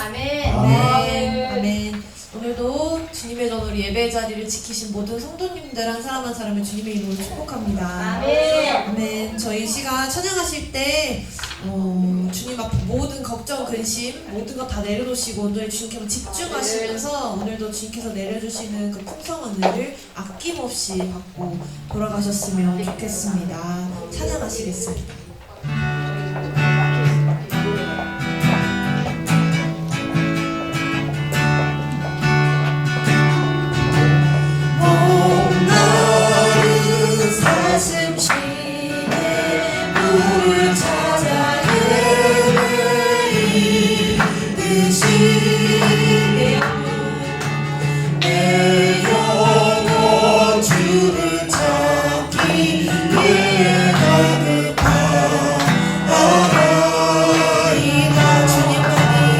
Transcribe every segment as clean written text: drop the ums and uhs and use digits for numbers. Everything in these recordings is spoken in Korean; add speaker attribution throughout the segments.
Speaker 1: 아멘.
Speaker 2: 아멘. 아멘. 오늘도 주님의 전으로 예배 자리를 지키신 모든 성도님들 한 사람 한 사람을 주님의 이름으로 축복합니다.
Speaker 1: 아멘.
Speaker 2: 아멘. 저희 시간 찬양하실 때 주님 앞에 모든 걱정, 근심, 모든 것 다 내려놓으시고 오늘 주님께 집중하시면서 오늘도 주님께서 내려주시는 그 풍성한 은혜를 아낌없이 받고 돌아가셨으면 좋겠습니다. 찬양하시겠습니다. 가슴 시내 물을 찾아 헤매이듯이 내 영혼 주를 찾기에 가득하나이다. 주님만이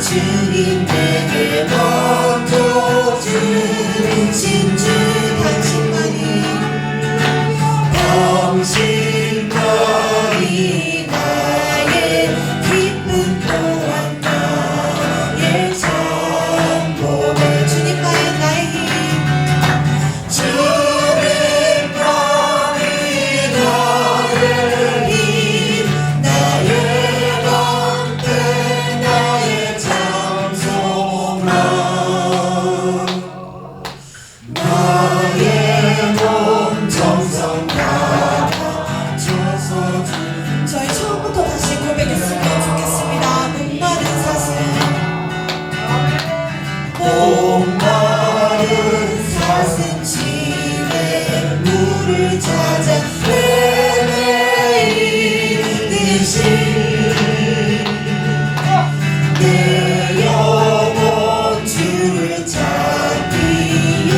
Speaker 2: 주님 내게 먼저 주신 주 당신만이 나의 기쁨 또한 나의 참고를 주님만이 나의 힘 주님만이 나의 힘 나의 방패 나의 참소망 나의 몸 정성 다바쳐서 저희 처음부터 다시 고백했으면 좋겠습니다. 목마른 사슴 목마른 사슴 집에 물을 찾아 헤매이듯이 내 영혼 주를 찾기에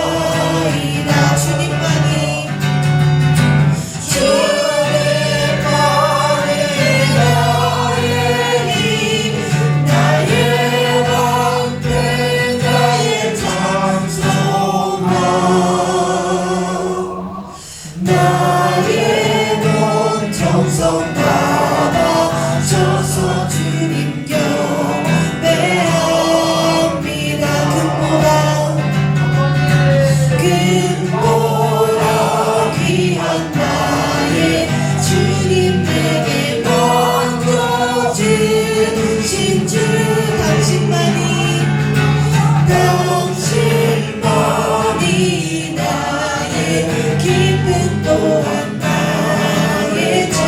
Speaker 2: 갈급하나이다. 주님만이 나의 힘 나의 방패 나의 참소망 나의 몸 정성 다바쳐서 주님 경배합니다. 금보다 귀한 나의 주님 내게 먼저 주신 주 당신만이 나의 기쁨 또한 나의 참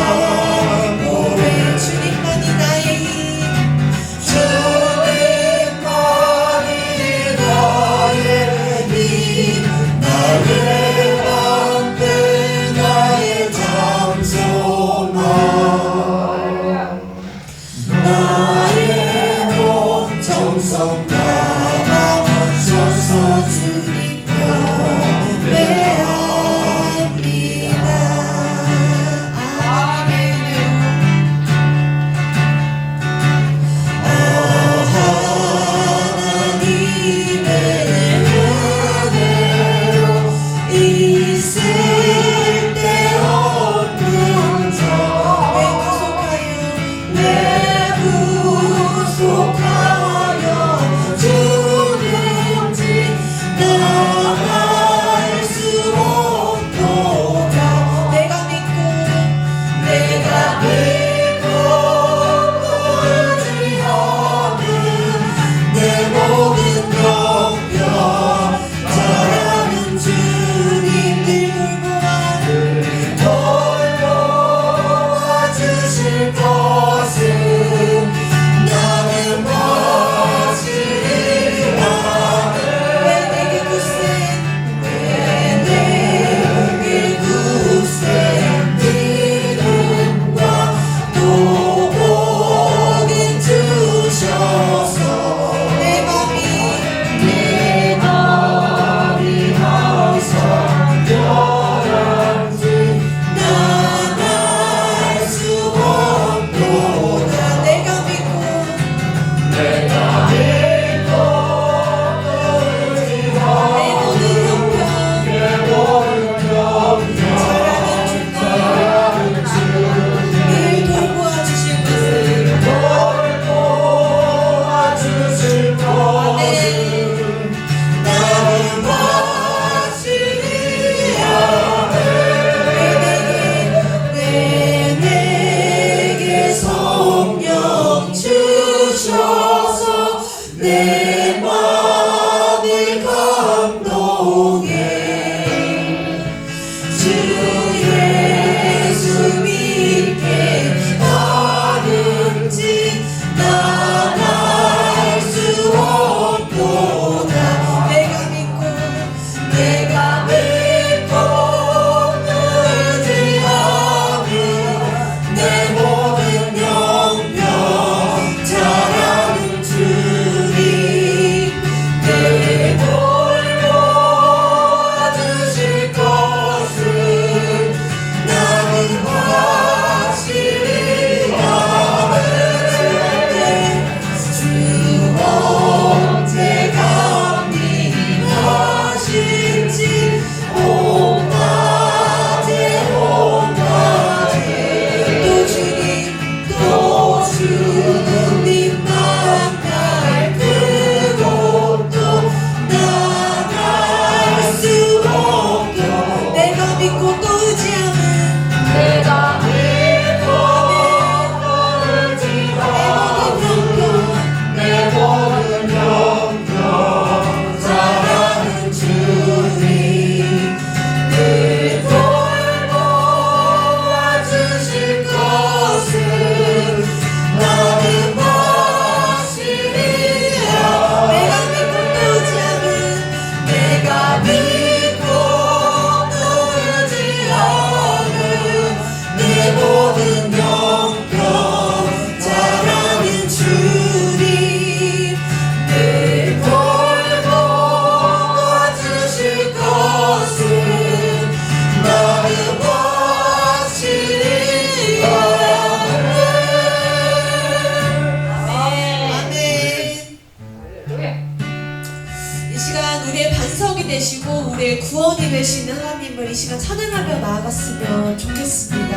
Speaker 2: 시간 찬양하며 나아갔으면 좋겠습니다.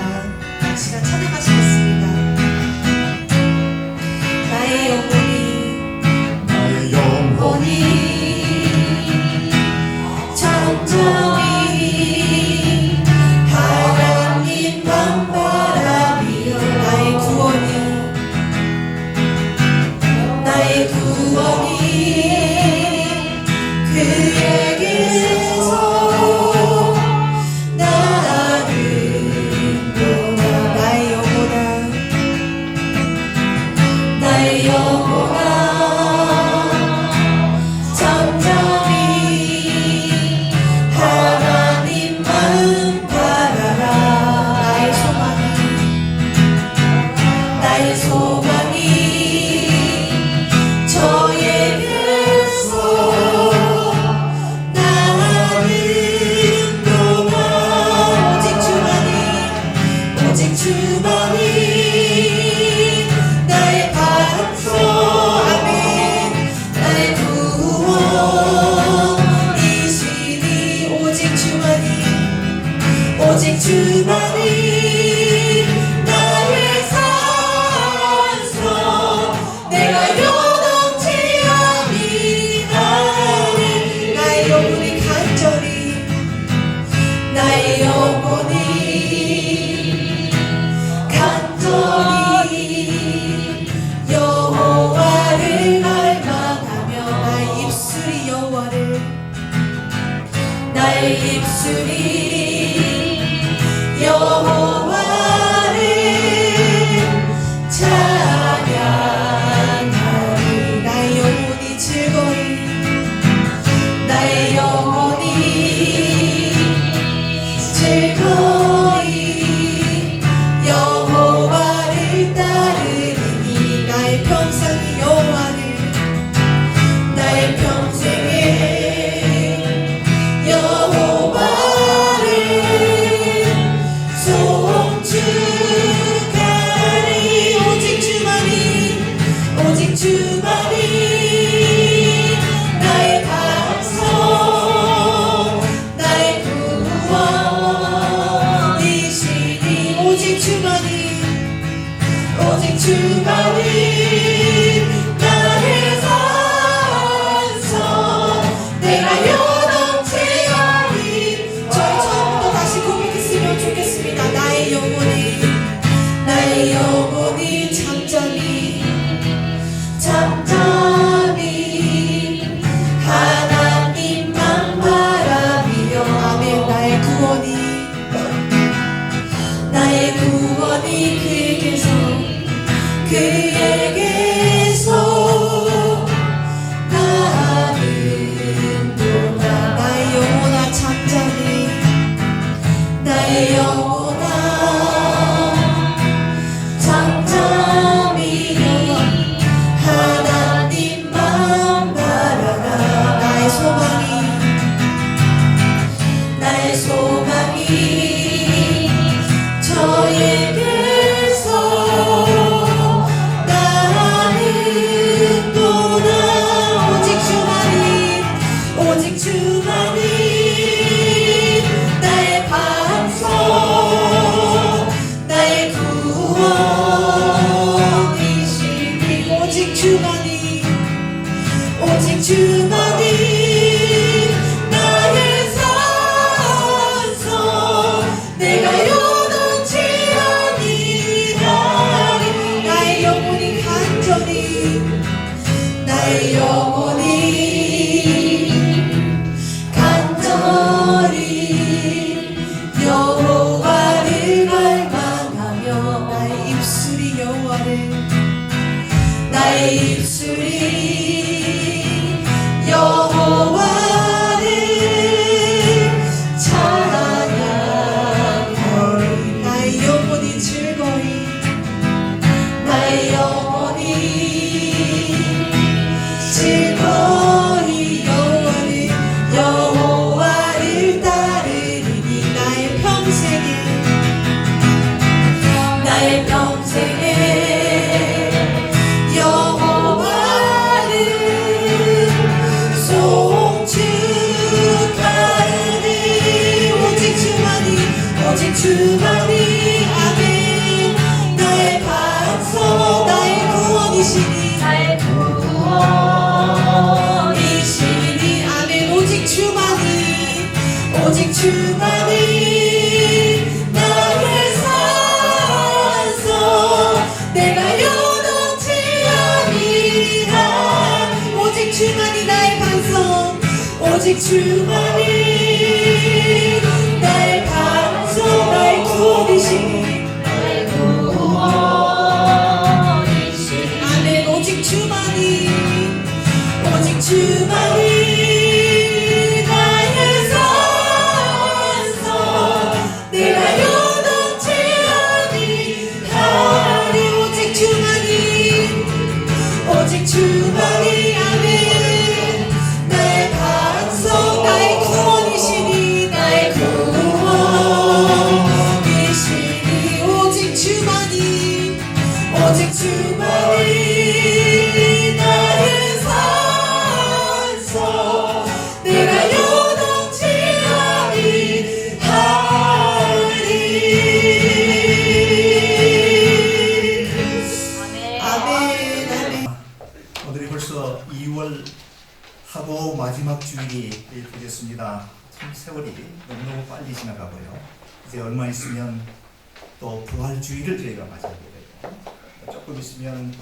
Speaker 2: 이 시간 찬양하시겠습니다. 나의 영혼이 천천히 하나님만 바라며 나의 구원이 그에게서 나는도다. 나의 영혼아 천천히 하나님만 바라라. 나의 소망이 저에게서 나는도다. 오직 주만이 나의 반석. 아멘. 나의 구원이시니 오직 주만이 나의 산소. 내가 요동치 아니하리. 나의 영혼이 간절히 여호와를 갈망하며 나의 입술이 여호와를 찬양하리. 나의 영혼이 즐거이 여호와를 따르리니. 나의 평생에 여호와를 송축하리. 오직 주만이 나의 반석. 나의 구원이시니 오직 주만이 나의 산소. 내가 요동치 아니. 저희 처음부터 다시 고백했으면 좋겠습니다. 나의 영혼이 잠잠히 하나님만 바라며. 아멘. 나의 구원이 그에게서 나는도다. 나의 영혼아 잠잠히 하나님만 바라라. 나의 소망이 저에게서 나는도다. 오직 주만이 나의 반석. 나의 구원이시니 오직 주만이 나의 산소. 내가 요동치 아니하리. 나의 영혼이 간절히 여호와를 갈망하며. 나의 입술이 여호와를 찬양하리. 나의 영혼이 즐거이 여호와를 따르리니. 나의 평생에 여호와를 송축하리. 오직 구원이시니
Speaker 1: 나의 구원이시니
Speaker 2: 아멘. 오직 주만이 오직 주만이 나의 산소 내가 요동치 아니하 오직 주만이 나의 반성 오직 주만이 나의 반성 나의 구원이시니
Speaker 1: 나의 구원이시니
Speaker 2: 아멘. 오직 주만이 오직 주만이 나의 산소 내가 요동치 아니하리 오직 주만이 오직 주만이 아멘 나의 반성 나의 구원이시니 나의 구원이시니 오직 주만이 오직 주만이 나의 산소 내가 요동치 아니하리 아멘 아멘.
Speaker 3: 오늘이 벌써 2월 하고 마지막 주일이 되겠습니다. 참 세월이 너무너무 빨리 지나가고요. 이제 얼마 있으면 또 부활주의를 저희가 맞이하게 되고 조금 있으면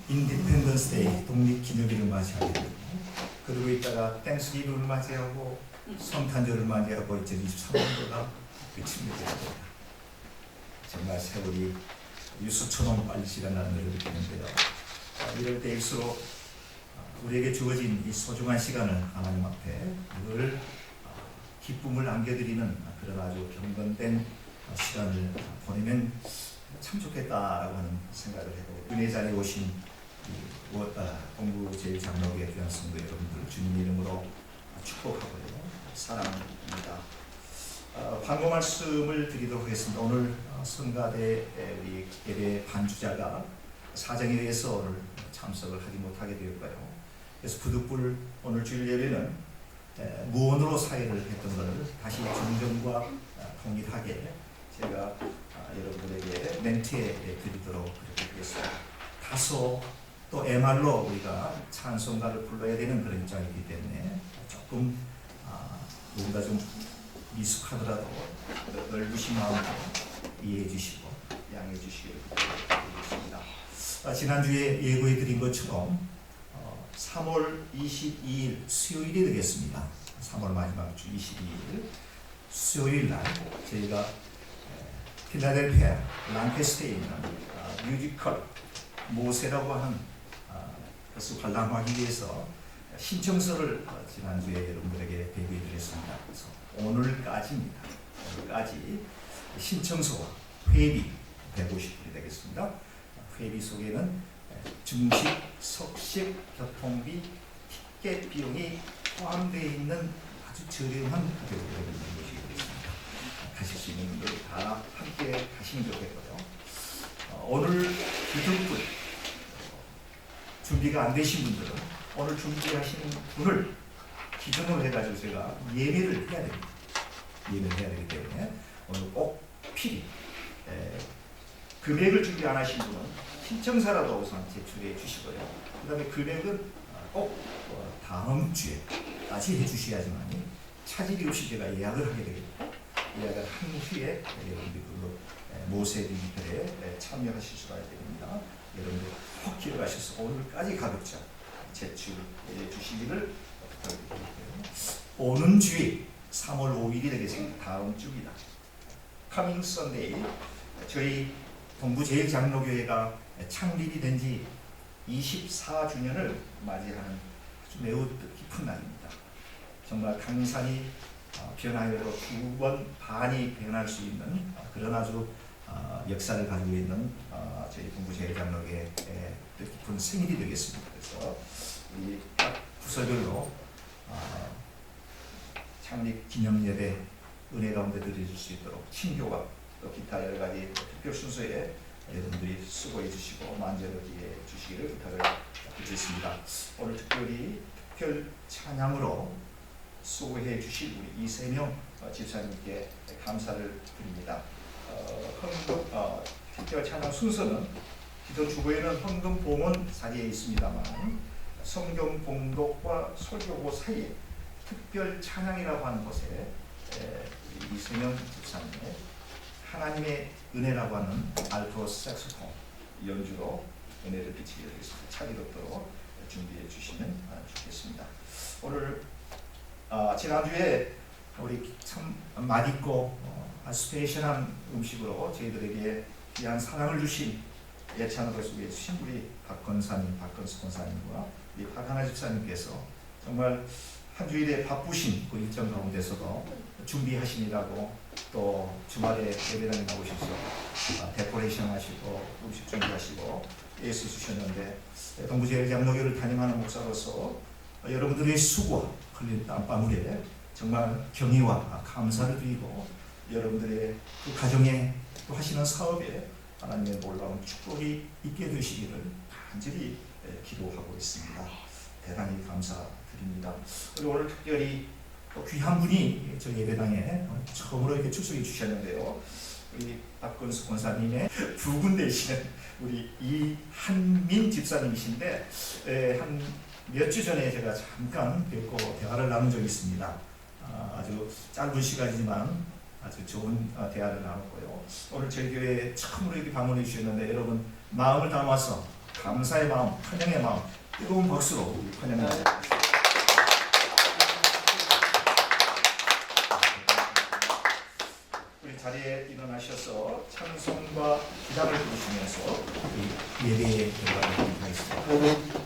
Speaker 3: 인디펜던스 데이 독립기념일을 맞이하게 되고 그러고 있다가 땡스기브를 맞이하고 성탄절을 맞이하고 이제 23년도가 끝이 됩니다. 정말 세월이 유수처럼 빨리 지나가는 걸 느끼는데요. 이럴 때일수록 우리에게 주어진 이 소중한 시간을 하나님 앞에 늘 기쁨을 안겨드리는 그런 아주 경건된 시간을 보내면 참 좋겠다라고 하는 생각을 해보고 은혜 자리에 오신 동부 제일장로교회 귀한 성도 여러분들 주님 이름으로 축복하고요 사랑합니다. 광고 말씀을 드리도록 하겠습니다. 오늘 성가대 우리 예배 반주자가 사정에 의해서 오늘 참석을 하지 못하게 되었고요. 그래서 부득불 오늘 주일 예배는 무언으로 사회를 했던 것을 다시 정정과 통일하게 제가 여러분들에게 멘트에 드리도록 하겠습니다. 다소 또 MR로 우리가 찬송가를 불러야 되는 그런 입장이기 때문에 조금 뭔가 좀 미숙하더라도 넓으신 마음으로 이해해 주시고 양해해 주시기를 부탁드리겠습니다. 지난주에 예고해 드린 것처럼 3월 22일 수요일이 되겠습니다. 3월 마지막 주 22일 수요일 날 저희가 필라델피아 랑캐스터에 있는 뮤지컬 모세라고 하는 것을 관람하기 위해서 신청서를 지난주에 여러분들에게 배부해 드렸습니다. 그래서 오늘까지입니다. 오늘까지 신청서와 회비 150불이 되겠습니다. 회비 속에는 중식, 석식, 교통비, 티켓 비용이 포함되어 있는 아주 저렴한 가격으로 있는 것이 되겠습니다. 가실 수 있는 분들 다 함께 가시면 좋겠고요. 오늘 부득불 준비가 안 되신 분들은 오늘 준비하시는 분을 기준으로 해가지고 제가 예매를 해야 됩니다. 예매를 해야 되기 때문에 오늘 꼭 필히 금액을 준비 안 하신 분은 신청서라도 우선 제출해 주시고요. 그 다음에 금액은 꼭 다음 주에까지 해주셔야지만 차질이 없이 제가 예약을 하게 되겠고 예약을 한 후에 여러분들이 모세 뮤지컬에 참여하실 수가 됩니다. 여러분들 꼭 기억하셔서 오늘까지 가급적 제출해 주시기를 부탁드리고요. 오는 주일 3월 5일이 되겠습니다. 다음 주입니다. Coming Sunday 저희 동부제일장로교회가 창립이 된 지 24주년을 맞이하는 아주 매우 뜻깊은 날입니다. 정말 강산이 변하여도 2번 반이 변할 수 있는 그런 아주 역사를 가지고 있는 저희 동부제일장로교회의 뜻깊은 생일이 되겠습니다. 그래서 이 각 부서별로 창립 기념 예배 은혜 가운데 드려줄 수 있도록 친교가 또 기타 여러 가지 특별 순서에 여러분들이 수고해 주시고 만져보기해 주시기를 부탁을 드리겠습니다. 오늘 특별히 특별 찬양으로 수고해 주실 우리 이세명 집사님께 감사를 드립니다. 특별 찬양 순서는 기도 주보에는 헌금 봉은 자리에 있습니다만 성경 봉독과 설교고 사이에 특별 찬양이라고 하는 곳에 이승현 집사님의 하나님의 은혜라고 하는 알토 색소폰 연주로 은혜를 비치게 되겠습니다. 차기 듣도록 준비해 주시면 좋겠습니다. 오늘 지난주에 우리 참 맛있고 스페셜한 음식으로 저희들에게 귀한 사랑을 주신 예찬으로 소개해 주신 우리 박건수 권사님과 우리 박하나 집사님께서 정말 한 주일에 바쁘신 그 일정 가운데서도 준비하시느라고 또 주말에 예배당에 나오셔서 데코레이션 하시고 음식 준비하시고 예수 주셨는데 동부제일장로교를 담임하는 목사로서 여러분들의 수고와 흘린 땀방울에 정말 경의와 감사를 드리고 여러분들의 그 가정에 또 하시는 사업에 하나님의 놀라운 축복이 있게 되시기를 간절히 기도하고 있습니다. 대단히 감사드립니다. 그리고 오늘 특별히 또 귀한 분이 저희 예배당에 처음으로 이렇게 출석해 주셨는데요. 우리 박건수 권사님의 부군 되시는 우리 이한민 집사님이신데 한 몇 주 전에 제가 잠깐 뵙고 대화를 나눈 적이 있습니다. 아주 짧은 시간이지만 아주 좋은 대화를 나눴고요. 오늘 저희 교회에 처음으로 이렇게 방문해 주셨는데 여러분 마음을 담아서 감사의 마음, 환영의 마음 뜨거운 박수로 환영합니다. 우리 자리에 일어나셔서 찬송과 기담을 부르시면서 예배에 들어가도록 하겠습니다.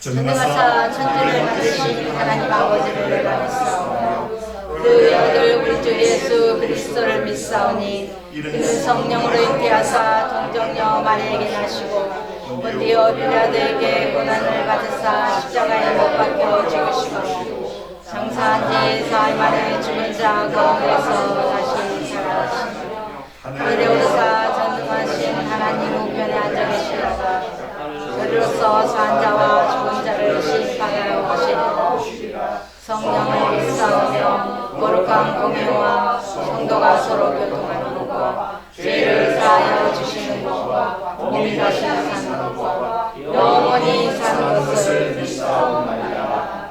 Speaker 4: 전능하사 천지를 만드신 하나님 아버지를 내가밌사오며 그 아들 우리 주 예수 그리스도를 믿사오니 그는 성령으로 잉태하사 동정녀 마리아에게 나시고 본디오 빌라도에게 고난을 받으사 십자가에 못 박혀 죽으시고 장사한 지 사흘 만에 죽은 자 가운데서 다시 살아나시며 하늘에 오르사 전능하신 하나님 우편에 앉아 계시다가 저리로서 산 자와 죽은 자를 심판하러 오시리라. 성령을 믿사오며 거룩한 공예와 성도가 서로 교통하는 것과 죄를 사하여 주시는 것과 몸이 다시 사는 것과 영원히 사는 것을 믿사옵나이다.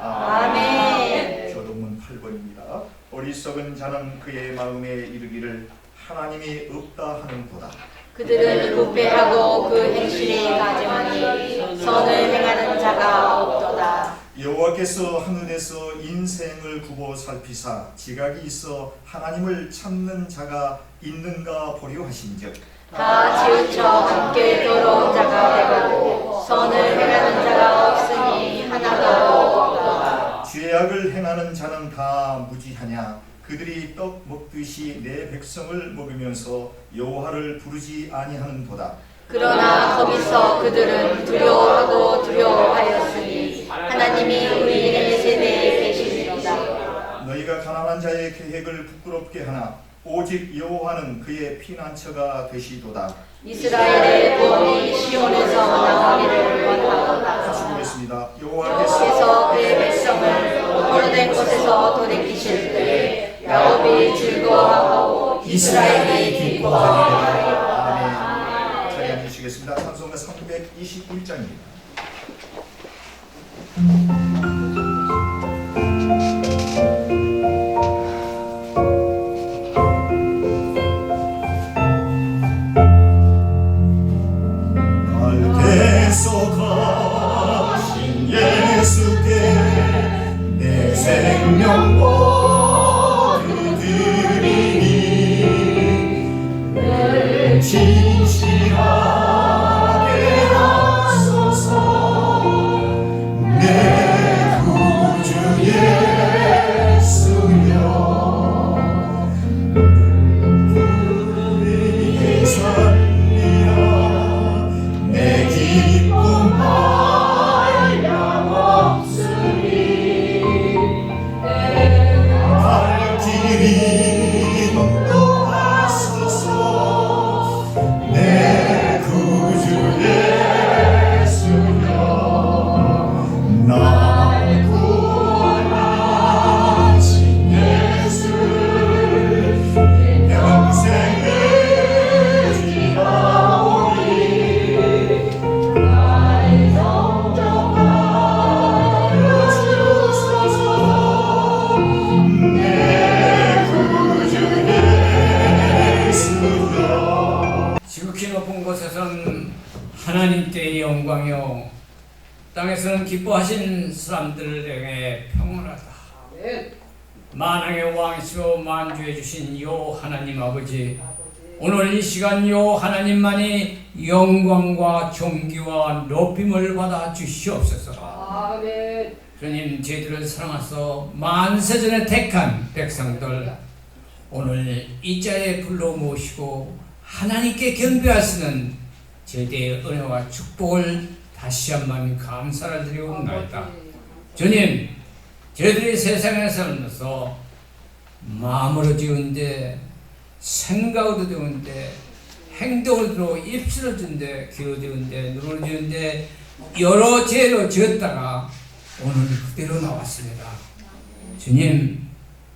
Speaker 4: 아멘.
Speaker 3: 교동문 8번입니다. 어리석은 자는 그의 마음에 이르기를 하나님이 없다 하는도다.
Speaker 4: 그들은 부패하고 그 행실이 가증하니 선을 행하는 자가 없도다.
Speaker 3: 여호와께서 하늘에서 인생을 굽어 살피사 지각이 있어 하나님을 찾는 자가 있는가 보려 하신즉
Speaker 4: 다 치우쳐 함께 더러운 자가 되고 선을 행하는 자가 없으니 하나도 없도다.
Speaker 3: 죄악을 행하는 자는 다 무지하냐. 그들이 떡 먹듯이 내 백성을 먹으면서 여호와를 부르지 아니하는도다.
Speaker 4: 그러나 거기서 그들은 두려워하고 두려워하였으니 하나님이 우리의 세대에 계시리이다.
Speaker 3: 너희가 가난한 자의 계획을 부끄럽게 하나 오직 여호와는 그의 피난처가 되시도다.
Speaker 4: 이스라엘의 구원이 시온에서 나오기를 원하도다.
Speaker 3: 같이 보겠습니다.
Speaker 4: 여호와께서 그의 백성을 오래된 곳에서 돌이키실 때 야곱이 즐거워하고 이스라엘이 기뻐하리라.
Speaker 3: 아멘. 자리 앉으시겠습니다. 찬송가 321장입니다. 갈대서 가신 예수께 내 생명과 드리니 늘 진실하게 하소서. 내 구주 예수여 우리의 살리라. 내 기쁨 한량없으니 갈 길이 인도하소서. 내 구주 예수여 날 구원하신 예수 평생을 지나오리.
Speaker 5: 지극히 높은 곳에서는 하나님께의 영광이요 땅에서는 기뻐하신 사람들을 향해 평온하다. 만왕의 왕이시오 만주해 주신 요 하나님 아버지, 오늘 이 시간 요 하나님만이 영광과 존귀와 높임을 받아 주시옵소서. 주님, 저희들을 사랑하사 만세전에 택한 백성들 오늘 이 자리에 불러 모시고 하나님께 경배하시는 제대의 은혜와 축복을 다시 한번 감사를 드리옵나이다. 주님, 저희들이 세상에 살면서 마음으로 지은데 생각으로 지은데 행동으로 입술을 지은데 귀로 지은데 눈으로 지은데 여러 죄로 지었다가 오늘 그대로 나왔습니다. 주님,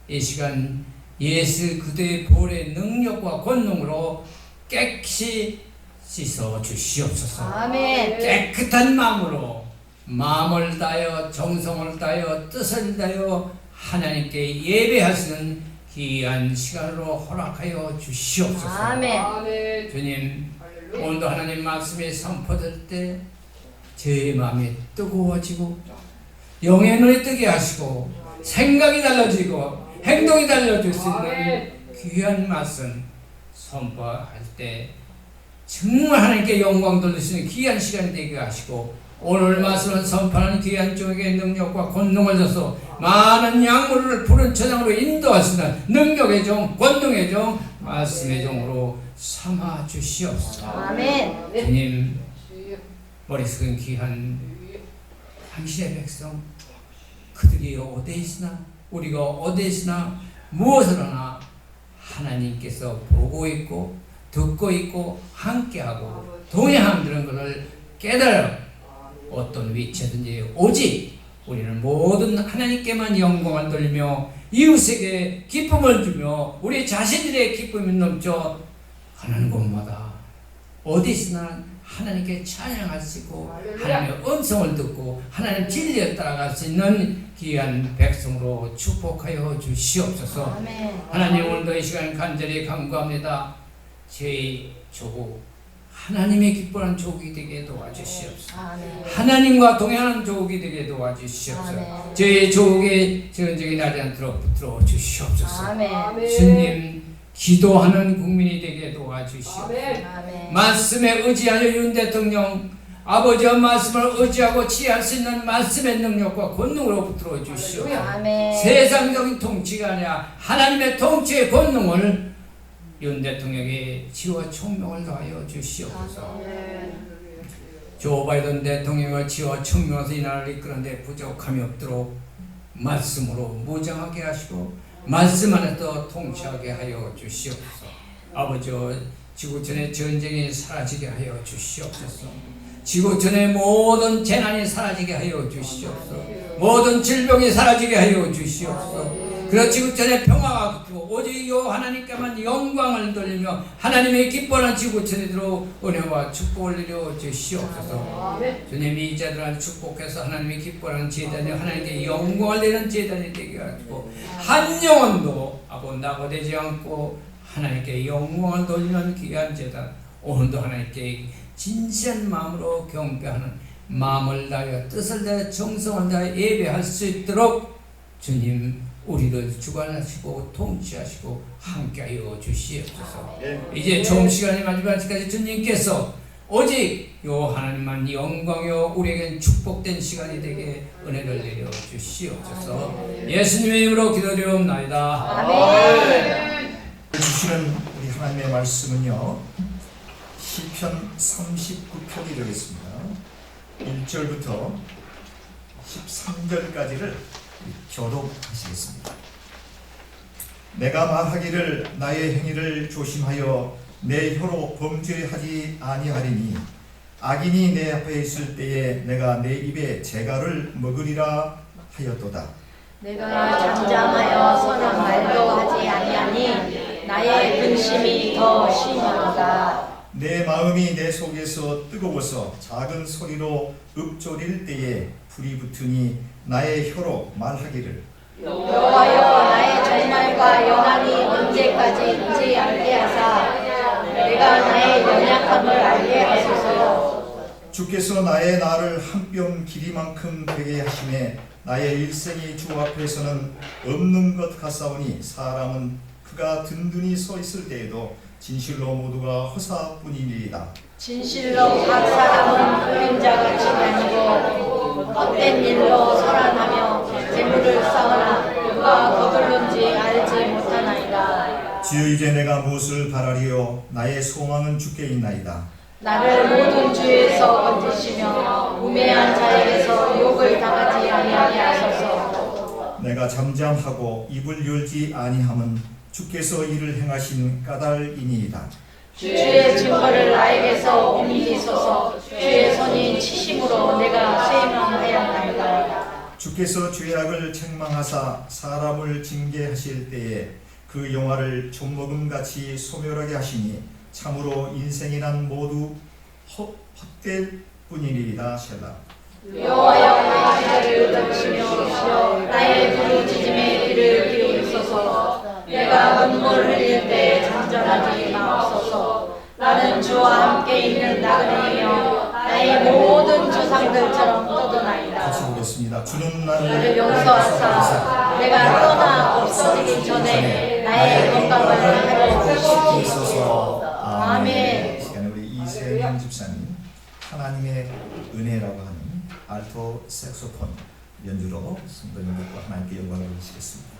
Speaker 5: 이 시간 예수 그대의 보혈의 능력과 권능으로 깨끗이 씻어 주시옵소서.
Speaker 4: 아멘.
Speaker 5: 깨끗한 마음으로 마음을 다하여 정성을 다하여 뜻을 다하여 하나님께 예배하시는 귀한 시간으로 허락하여 주시옵소서.
Speaker 4: 아멘.
Speaker 5: 주님, 오늘도 하나님 말씀이 선포될 때 제 마음이 뜨거워지고 영의 눈이 뜨게 하시고 생각이 달라지고 행동이 달라질 수 있는 귀한 말씀 선포할 때 정말 하나님께 영광 돌리시는 귀한 시간이 되게 하시고 오늘 말씀을 선포하는 귀한 종에게 능력과 권능을 줘서 많은 약물을 푸른 천장으로 인도하시는 능력의 종, 권능의 종, 말씀의 종으로 삼아 주시옵소서.
Speaker 4: 아멘.
Speaker 5: 주님, 머리 숙인 귀한 당신의 백성, 그들이 어디에 있으나 우리가 어디에 있으나 무엇을 하나 하나님께서 보고 있고 듣고 있고 함께하고 동행한다는 것을 깨달아 어떤 위치든지 오직 우리는 모든 하나님께만 영광을 돌리며 이웃에게 기쁨을 주며 우리 자신들의 기쁨이 넘쳐 가는 곳마다 어디 있으나 하나님께 찬양하시고 하나님의 음성을 듣고 하나님 진리에 따라갈 수 있는 귀한 백성으로 축복하여 주시옵소서.
Speaker 4: 아멘.
Speaker 5: 하나님 오늘도 이 시간 간절히 간구합니다. 저희 조국 하나님의 기뻐하는 조국이 되게 도와주시옵소서.
Speaker 4: 아멘.
Speaker 5: 하나님과 동행하는 조국이 되게 도와주시옵소서.
Speaker 4: 아멘.
Speaker 5: 저희 조국의 전적인 날이 않도록 붙들어 주시옵소서.
Speaker 4: 아멘.
Speaker 5: 주님 기도하는 국민이 되게 도와주시옵소서.
Speaker 4: 아멘.
Speaker 5: 말씀에 의지하여 윤 대통령 아버지의 말씀을 의지하고 취할 수 있는 말씀의 능력과 권능으로 붙들어 주시옵소서.
Speaker 4: 아멘.
Speaker 5: 세상적인 통치가 아니라 하나님의 통치의 권능을 윤 대통령의 지와 총명을 더하여 주시옵소서. 조 바이든 대통령을 지와 총명에서 이 나라를 이끄는데 부족함이 없도록 말씀으로 무장하게 하시고 말씀 안에서 통치하게 하여 주시옵소서. 아버지 지구촌의 전쟁이 사라지게 하여 주시옵소서. 지구촌의 모든 재난이 사라지게 하여 주시옵소서. 모든 질병이 사라지게 하여 주시옵소서. 그렇지 지구촌의 평화가 붙고 오직 요 하나님께만 영광을 돌리며 하나님의 기뻐하는 지구촌으로 은혜와 축복을 내려 주시옵소서. 주님 이 제들을 축복해서 하나님의 기뻐하는 제단이 하나님께 영광을 내는 제단이 되게 하시고 한 영혼도 낙오되지 않고 하나님께 영광을 돌리는 귀한 제단 오늘도 하나님께 진실한 마음으로 경배하는 마음을 다하여 뜻을 다하여 정성을 다하여 예배할 수 있도록 주님 우리를 주관하시고 통치하시고 함께하여 주시옵소서. 이제 좋은 시간이 마지막 시까지 주님께서 오직 요 하나님만 영광이요 우리에겐 축복된 시간이 되게 은혜를 내려 주시옵소서. 예수님의 이름으로 기도드리옵나이다.
Speaker 4: 아멘.
Speaker 3: 주시는 우리 하나님의 말씀은요 시편 39편이 되겠습니다. 1절부터 13절까지를 교독하시겠습니다. 내가 말하기를 나의 행위를 조심하여 내 혀로 범죄하지 아니하리니 악인이 내 앞에 있을 때에 내가 내 입에 재갈을 먹으리라 하였도다.
Speaker 4: 내가 잠잠하여 선한 말도 하지 아니하니 나의 근심이 더 심하도다.
Speaker 3: 내 마음이 내 속에서 뜨거워서 작은 소리로 읊조릴 때에 불이 붙으니 나의 혀로 말하기를
Speaker 4: 여호와여 나의 종말과 연한이 언제까지인지 알게 하사 내가 나의 연약함을 알게 하소서.
Speaker 3: 주께서 나의 나를 한 뼘 길이만큼 되게 하심에 나의 일생이 주 앞에서는 없는 것 같사오니 사람은 그가 든든히 서 있을 때에도 진실로 모두가 허사뿐이니이다.
Speaker 4: 진실로 각 사람은 그림자같이 다니고 헛된 일로 설안하며 재물을 쌓으나 누가 거둘는지 알지 못하나이다.
Speaker 3: 주여 이제 내가 무엇을 바라리요 나의 소망은 주께 있나이다.
Speaker 4: 나를 모든 주에서 건지시며 우매한 자에게서 욕을 당하지 아니하게 하소서.
Speaker 3: 내가 잠잠하고 입을 열지 아니함은 주께서 이를 행하신 까닭이니이다.
Speaker 4: 주의 증거를 나에게서 옮기소서. 주의 손이 치심으로 내가 쇠명하였나이다.
Speaker 3: 주께서 죄악을 책망하사 사람을 징계하실 때에 그 영화를 좀먹음같이 소멸하게 하시니 참으로 인생이란 모두 헛될 뿐이니이다. 셀라.
Speaker 4: 여호와여 나의 귀를 들으시며 나의 부르짖음에 귀를 기울이소서. 내가 눈물 흘릴 때 잠잠하지 마옵소서. 나는 주와 함께 있는 나그네이며 나의 모든 조상들처럼 떠도나이다.
Speaker 3: 같이 보겠습니다. 주는
Speaker 4: 나를 용서하사 내가 떠나 없어지기 전에 나의 건강을 하여 주시옵소서. 아멘.
Speaker 3: 이 시간에 우리 이세현 집사님 하나님의 은혜라고 하는 알토 색소폰 연주로 성도님들과 하나님께 영광을 올리시겠습니다.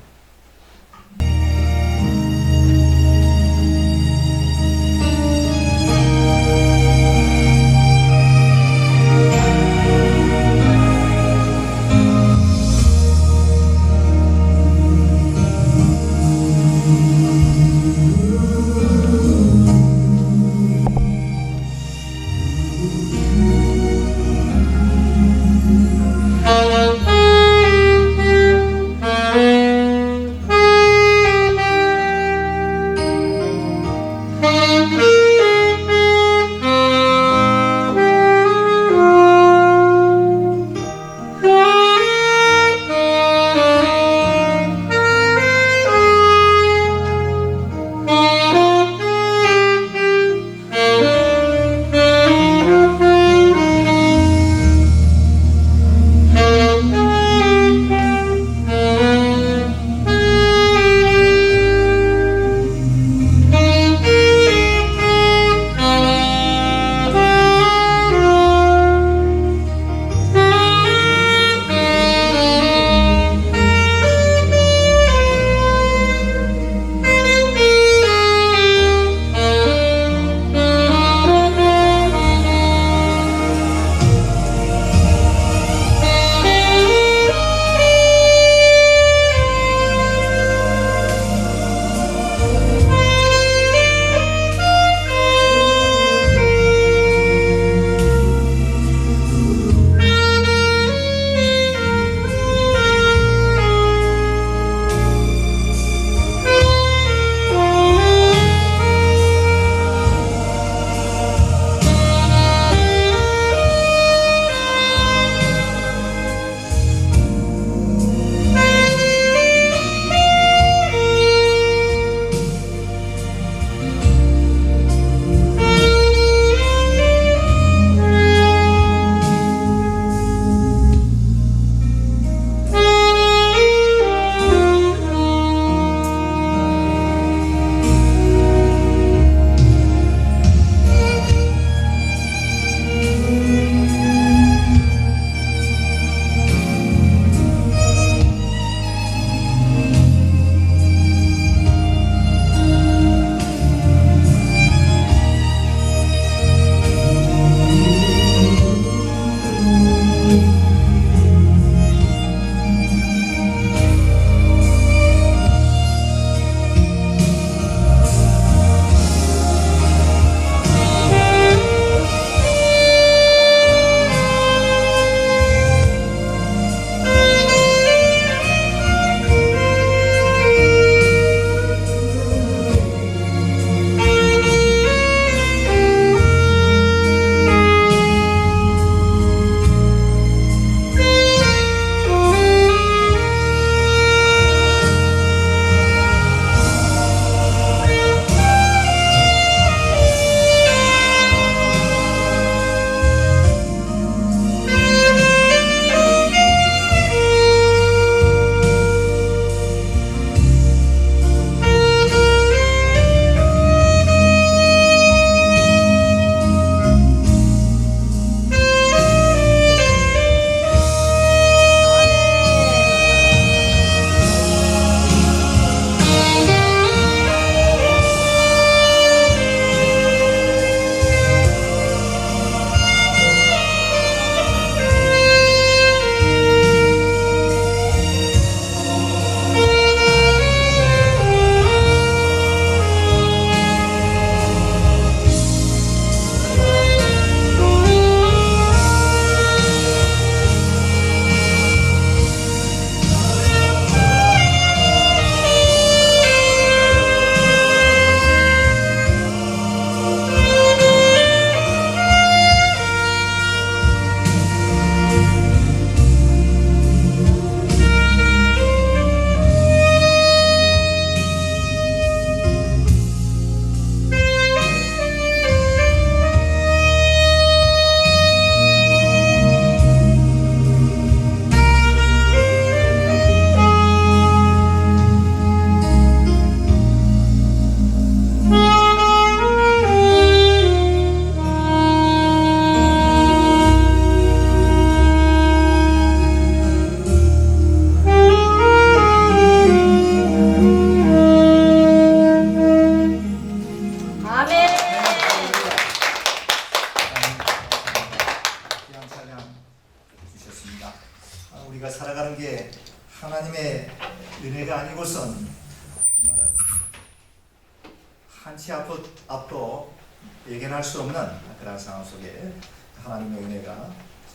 Speaker 3: 한치 앞도 예견할 수 없는 그런 상황 속에 하나님의 은혜가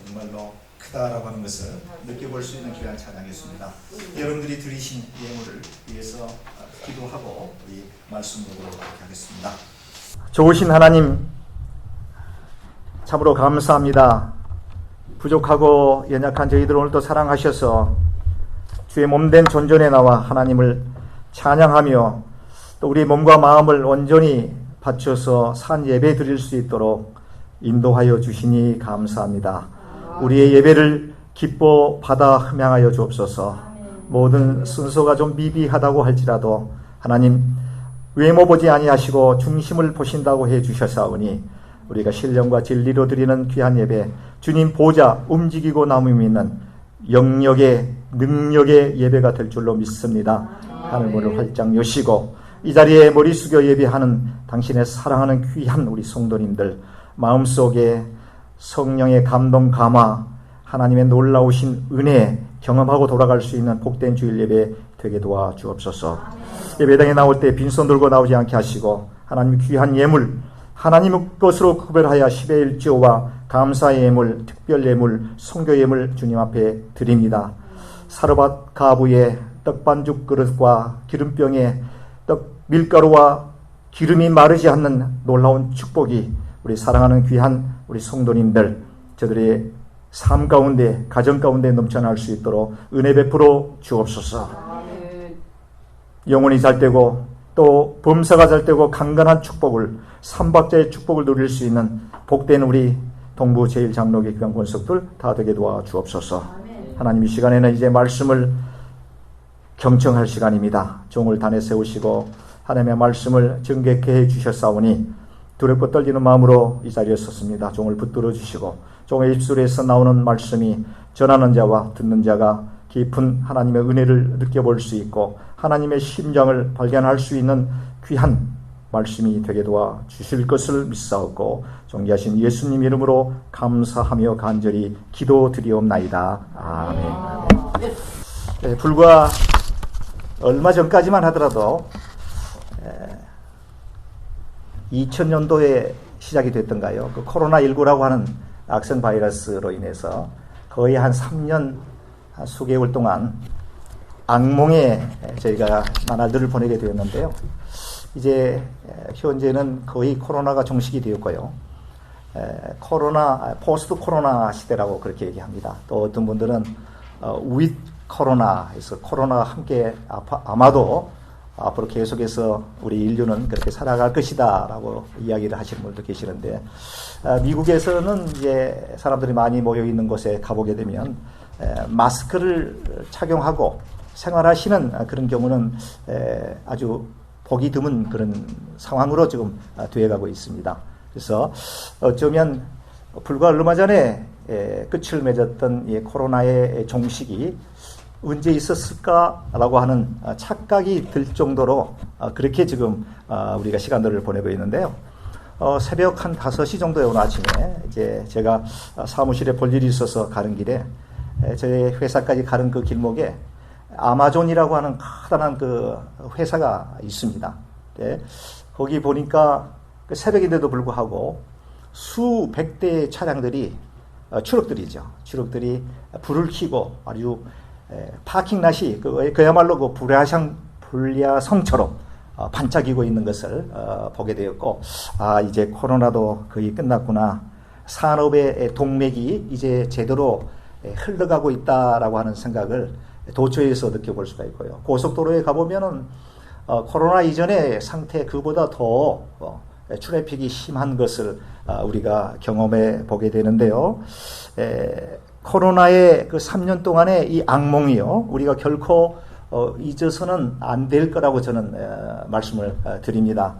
Speaker 3: 정말로 크다라고 하는 것을 느껴볼 수 있는 귀한 찬양이었습니다. 여러분들이 드리신 예물을 위해서 기도하고 우리 말씀 보도록 하겠습니다. 좋으신 하나님, 참으로 감사합니다. 부족하고 연약한 저희들 오늘도 사랑하셔서 주의 몸된 존전에 나와 하나님을 찬양하며 또 우리 몸과 마음을 온전히 바쳐서 산 예배 드릴 수 있도록 인도하여 주시니 감사합니다. 우리의 예배를 기뻐 받아 흠양하여 주옵소서. 모든 순서가 좀 미비하다고 할지라도 하나님 외모 보지 아니하시고 중심을 보신다고 해 주셨사오니 우리가 신령과 진리로 드리는 귀한 예배, 주님 보좌 움직이고 남음이 있는 영역의 능력의 예배가 될 줄로 믿습니다. 하늘문을 활짝 여시고 이 자리에 머리 숙여 예배하는 당신의 사랑하는 귀한 우리 성도님들 마음속에 성령의 감동 감화, 하나님의 놀라우신 은혜 경험하고 돌아갈 수 있는 복된 주일 예배 되게 도와주옵소서. 예배당에 나올 때 빈손 들고 나오지 않게 하시고 하나님 귀한 예물, 하나님의 것으로 구별하여 10의 1조와 감사의 예물, 특별 예물, 성교 예물 주님 앞에 드립니다. 사르밧 가부의 떡반죽 그릇과 기름병에 떡 밀가루와 기름이 마르지 않는 놀라운 축복이 우리 사랑하는 귀한 우리 성도님들 저들의 삶 가운데 가정 가운데 넘쳐날 수 있도록 은혜 베풀어 주옵소서. 영혼이 잘되고 또 범사가 잘되고 강건한 축복을 삼박자의 축복을 누릴 수 있는 복된 우리 동부 제1장로교 귀한 권속들 다 되게 도와주옵소서. 하나님 이 시간에는 이제 말씀을 경청할 시간입니다. 종을 단에 세우시고 하나님의 말씀을 정결케 해 주셨사오니 두렵고 떨리는 마음으로 이 자리에 섰습니다. 종을 붙들어 주시고 종의 입술에서 나오는 말씀이 전하는 자와 듣는 자가 깊은 하나님의 은혜를 느껴볼 수 있고 하나님의 심장을 발견할 수 있는 귀한 말씀이 되게 도와주실 것을 믿사옵고 존귀하신 예수님 이름으로 감사하며 간절히 기도드리옵나이다. 아멘. 네, 불과 얼마 전까지만 하더라도 2000년도에 시작이 됐던가요? 그 코로나19라고 하는 악성 바이러스로 인해서 거의 한 3년 한 수개월 동안 악몽에 저희가 나날들을 보내게 되었는데요. 이제 현재는 거의 코로나가 종식이 되었고요. 포스트 코로나 시대라고 그렇게 얘기합니다. 또 어떤 분들은 with 코로나에서 코로나가 함께 아마도 앞으로 계속해서 우리 인류는 그렇게 살아갈 것이다 라고 이야기를 하시는 분들도 계시는데 미국에서는 이제 사람들이 많이 모여 있는 곳에 가보게 되면 마스크를 착용하고 생활하시는 그런 경우는 아주 보기 드문 그런 상황으로 지금 되어가고 있습니다. 그래서 어쩌면 불과 얼마 전에 끝을 맺었던 이 코로나의 종식이 언제 있었을까라고 하는 착각이 들 정도로 그렇게 지금 우리가 시간들을 보내고 있는데요. 새벽 한 5시 정도에 오늘 아침에 이제 제가 사무실에 볼 일이 있어서 가는 길에 저희 회사까지 가는 그 길목에 아마존이라고 하는 커다란 그 회사가 있습니다. 네. 거기 보니까 새벽인데도 불구하고 수백 대의 차량들이 추럭들이죠. 추럭들이 불을 켜고 아주 파킹랏이 그야말로 그 불야성처럼 반짝이고 있는 것을 보게 되었고, 이제 코로나도 거의 끝났구나. 산업의 동맥이 이제 제대로 흘러가고 있다라고 하는 생각을 도처에서 느껴볼 수가 있고요. 고속도로에 가보면은 코로나 이전의 상태 그보다 더 트래픽이 심한 것을 우리가 경험해 보게 되는데요. 코로나의 그 3년 동안의 이 악몽이요, 우리가 결코 잊어서는 안 될 거라고 저는 말씀을 드립니다.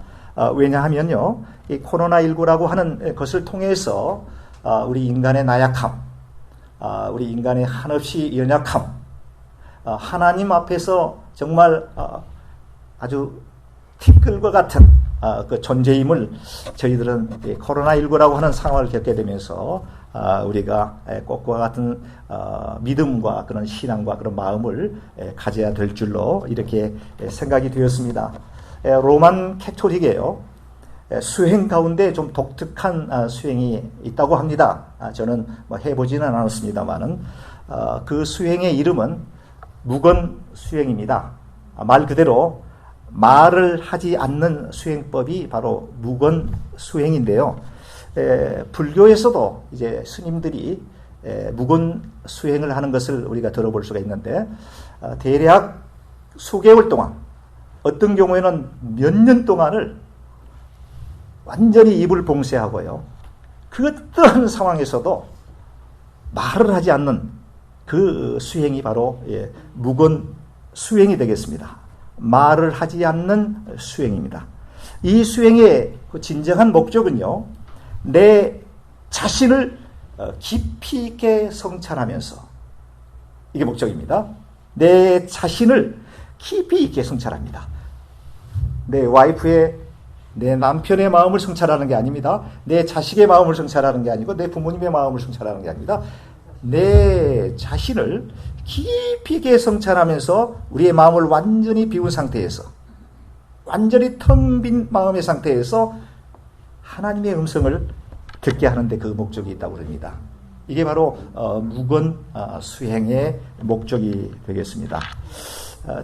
Speaker 3: 왜냐하면요, 이 코로나19라고 하는 것을 통해서 우리 인간의 나약함, 우리 인간의 한없이 연약함, 하나님 앞에서 정말 아주 티끌과 같은 그 존재임을 저희들은 코로나19라고 하는 상황을 겪게 되면서 우리가 꽃과 같은 믿음과 그런 신앙과 그런 마음을 가져야 될 줄로 이렇게 생각이 되었습니다.
Speaker 6: 로만 캐톨릭이에요. 수행 가운데 좀 독특한 수행이 있다고 합니다. 저는 뭐 해보지는 않았습니다만은 그 수행의 이름은 무건 수행입니다. 말 그대로 말을 하지 않는 수행법이 바로 무건 수행인데요. 불교에서도 이제 스님들이 무건 수행을 하는 것을 우리가 들어볼 수가 있는데 대략 수개월 동안, 어떤 경우에는 몇 년 동안을 완전히 입을 봉쇄하고요. 그 어떠한 상황에서도 말을 하지 않는 그 수행이 바로 무건 수행이 되겠습니다. 말을 하지 않는 수행입니다. 이 수행의 진정한 목적은요, 내 자신을 깊이 있게 성찰하면서, 이게 목적입니다. 내 자신을 깊이 있게 성찰합니다. 내 와이프의, 내 남편의 마음을 성찰하는 게 아닙니다. 내 자식의 마음을 성찰하는 게 아니고 내 부모님의 마음을 성찰하는 게 아닙니다. 내 자신을 깊이 있게 성찰하면서 우리의 마음을 완전히 비운 상태에서, 완전히 텅 빈 마음의 상태에서 하나님의 음성을 듣게 하는데 그 목적이 있다고 합니다. 이게 바로 무건 수행의 목적이 되겠습니다.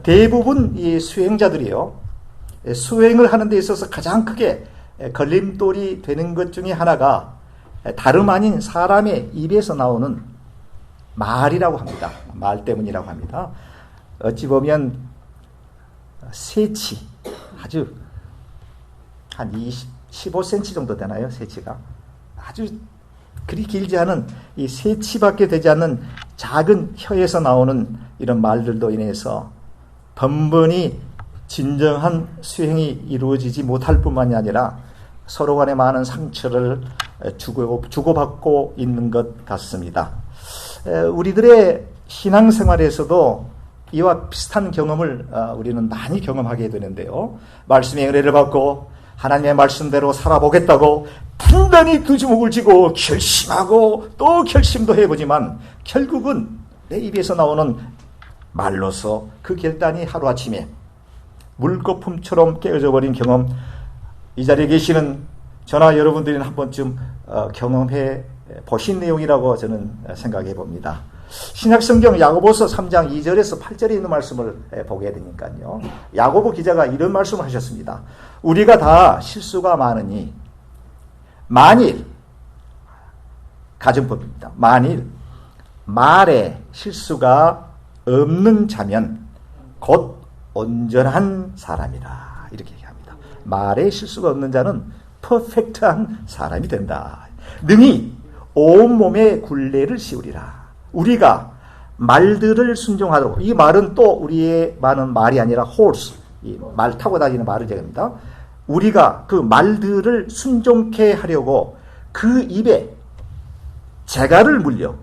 Speaker 6: 대부분 이 수행자들이요, 수행을 하는 데 있어서 가장 크게 걸림돌이 되는 것 중에 하나가 다름 아닌 사람의 입에서 나오는 말이라고 합니다. 말 때문이라고 합니다. 어찌 보면 세치, 아주 한 15cm 정도 되나요? 세치가 아주 그리 길지 않은 이 세치밖에 되지 않는 작은 혀에서 나오는 이런 말들도 인해서 번번이 진정한 수행이 이루어지지 못할 뿐만이 아니라 서로 간에 많은 상처를 주고받고 있는 것 같습니다. 우리들의 신앙생활에서도 이와 비슷한 경험을 우리는 많이 경험하게 되는데요. 말씀의 은혜를 받고 하나님의 말씀대로 살아보겠다고 단단히 두 주먹을 쥐고 결심하고 또 결심도 해보지만 결국은 내 입에서 나오는 말로서 그 결단이 하루아침에 물거품처럼 깨어져 버린 경험, 이 자리에 계시는 저나 여러분들은 한 번쯤 경험해 보신 내용이라고 저는 생각해 봅니다. 신약성경 야고보서 3장 2절에서 8절에 있는 말씀을 보게 되니까요. 야고보 기자가 이런 말씀을 하셨습니다. 우리가 다 실수가 많으니 만일, 가정법입니다. 만일 말에 실수가 없는 자면 곧 온전한 사람이다. 이렇게 얘기합니다. 말에 실수가 없는 자는 퍼펙트한 사람이 된다. 능히 온몸에 굴레를 씌우리라. 우리가 말들을 순종하도록, 이 말은 또 우리의 말은 말이 아니라 horse, 이 말 타고 다니는 말을 얘기합니다. 우리가 그 말들을 순종케 하려고 그 입에 재갈을 물려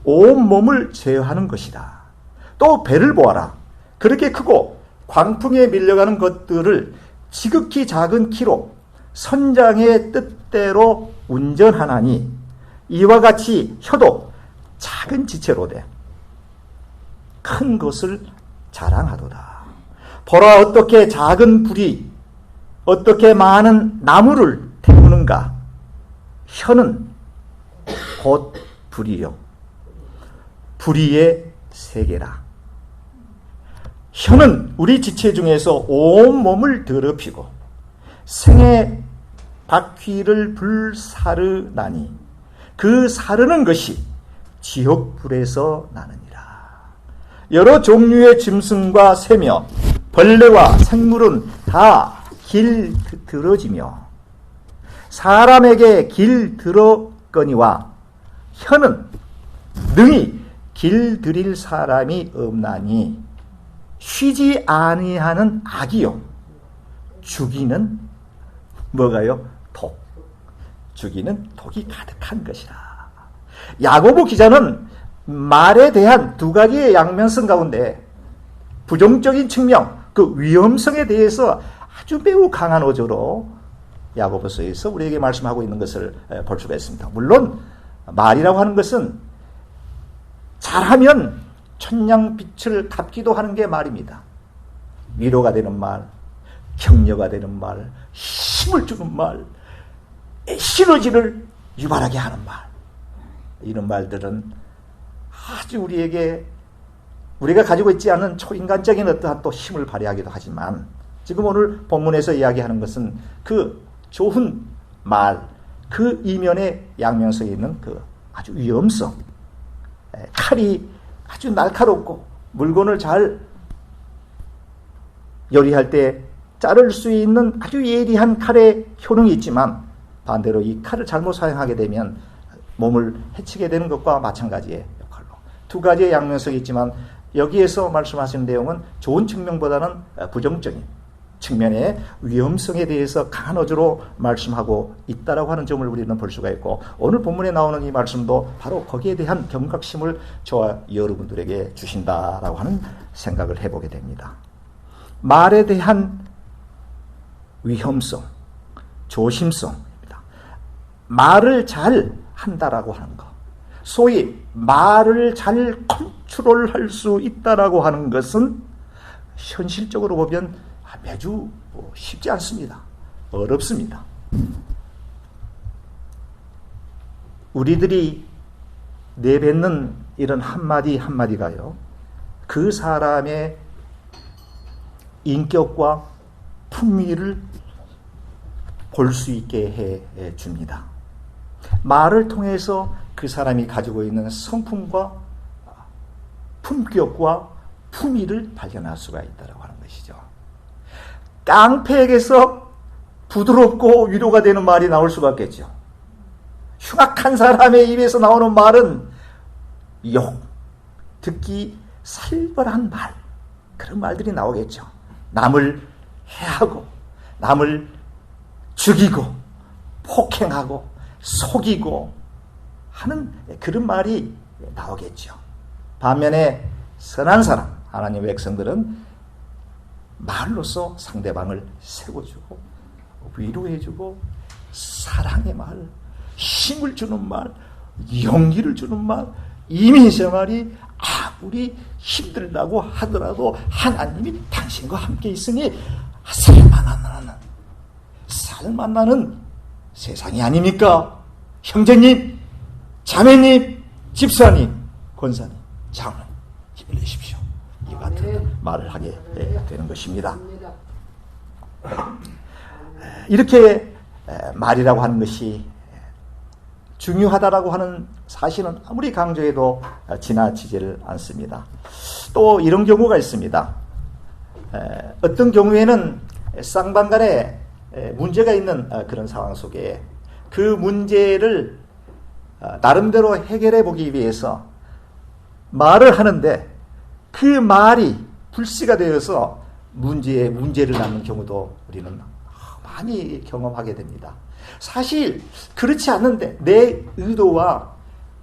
Speaker 6: 온몸을 제어하는 것이다. 또 배를 보아라. 그렇게 크고 광풍에 밀려가는 것들을 지극히 작은 키로 선장의 뜻대로 운전하나니 이와 같이 혀도 작은 지체로 돼 큰 것을 자랑하도다. 보라, 어떻게 작은 불이 어떻게 많은 나무를 태우는가. 혀는 곧 불이요 불의의 세계라. 혀는 우리 지체 중에서 온몸을 더럽히고 생의 바퀴를 불사르나니 그 사르는 것이 지옥불에서 나느니라. 여러 종류의 짐승과 새며 벌레와 생물은 다 길들어지며 사람에게 길들었거니와 혀는 능히 길들일 사람이 없나니 쉬지 아니하는 악이요 죽이는 뭐가요? 독. 죽이는 독이 가득한 것이라. 야고보 기자는 말에 대한 두 가지의 양면성 가운데 부정적인 측면, 그 위험성에 대해서 아주 매우 강한 어조로 야고보서에서 우리에게 말씀하고 있는 것을 볼 수가 있습니다. 물론 말이라고 하는 것은 잘하면 천냥빛을 갚기도 하는 게 말입니다. 위로가 되는 말, 격려가 되는 말, 힘을 주는 말, 시너지를 유발하게 하는 말, 이런 말들은 아주 우리가 가지고 있지 않은 초인간적인 어떠한 또 힘을 발휘하기도 하지만, 지금 오늘 본문에서 이야기하는 것은 그 좋은 말, 그 이면에 양면성에 있는 그 아주 위험성, 칼이 아주 날카롭고 물건을 잘 요리할 때 자를 수 있는 아주 예리한 칼의 효능이 있지만, 반대로 이 칼을 잘못 사용하게 되면 몸을 해치게 되는 것과 마찬가지의 역할로, 두 가지의 양면성이 있지만 여기에서 말씀하시는 내용은 좋은 측면보다는 부정적인 측면의 위험성에 대해서 강한 어조로 말씀하고 있다라고 하는 점을 우리는 볼 수가 있고, 오늘 본문에 나오는 이 말씀도 바로 거기에 대한 경각심을 저와 여러분들에게 주신다라고 하는 생각을 해보게 됩니다. 말에 대한 위험성, 조심성입니다. 말을 잘 한다라고 하는 것, 소위 말을 잘 컨트롤할 수 있다라고 하는 것은 현실적으로 보면 매주 쉽지 않습니다. 어렵습니다. 우리들이 내뱉는 이런 한마디 한마디가요, 그 사람의 인격과 품위를 볼 수 있게 해 줍니다. 말을 통해서 그 사람이 가지고 있는 성품과 품격과 품위를 발견할 수가 있다고 하는 것이죠. 깡패에게서 부드럽고 위로가 되는 말이 나올 수가 없겠죠. 흉악한 사람의 입에서 나오는 말은 욕, 듣기 살벌한 말, 그런 말들이 나오겠죠. 남을 해하고, 남을 죽이고, 폭행하고, 속이고 하는 그런 말이 나오겠죠. 반면에 선한 사람, 하나님의 백성들은 말로서 상대방을 세워주고, 위로해주고, 사랑의 말, 힘을 주는 말, 용기를 주는 말, 이민생활이 아무리 힘들다고 하더라도 하나님이 당신과 함께 있으니 살만나는 세상이 아닙니까? 형제님, 자매님, 집사님, 권사님, 장로님, 힘을 내십시오. 이 같은 말을 하게 되는 것입니다. 이렇게 말이라고 하는 것이 중요하다라고 하는 사실은 아무리 강조해도 지나치지를 않습니다. 또 이런 경우가 있습니다. 어떤 경우에는 쌍방간에 문제가 있는 그런 상황 속에 그 문제를 나름대로 해결해 보기 위해서 말을 하는데 그 말이 불씨가 되어서 문제를 낳는 경우도 우리는 많이 경험하게 됩니다. 사실 그렇지 않는데 내 의도와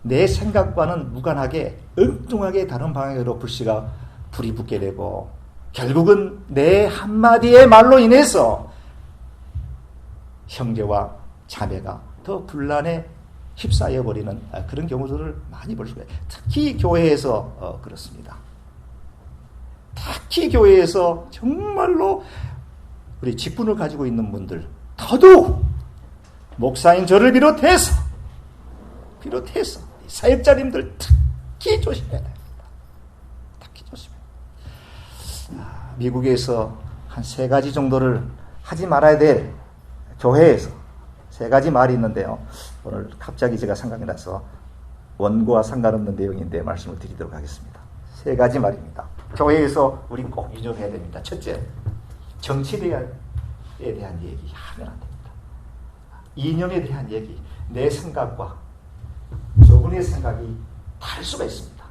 Speaker 6: 내 생각과는 무관하게 엉뚱하게 다른 방향으로 불이 붙게 되고, 결국은 내 한마디의 말로 인해서 형제와 자매가 더 분란에 휩싸여 버리는 그런 경우들을 많이 볼 수가 있어요. 특히 교회에서 그렇습니다. 특히 교회에서 정말로 우리 직분을 가지고 있는 분들, 더더욱 목사인 저를 비롯해서 사역자님들 특히 조심해야 됩니다. 특히 조심해야 됩니다. 미국에서 한 3가지 정도를 하지 말아야 될, 교회에서 3가지 말이 있는데요. 오늘 갑자기 제가 생각이 나서 원고와 상관없는 내용인데 말씀을 드리도록 하겠습니다. 3가지 말입니다. 교회에서 우리 꼭 유념해야 됩니다. 첫째, 정치에 대한 얘기 하면 안 됩니다. 이념에 대한 얘기, 내 생각과 저분의 생각이 다를 수가 있습니다.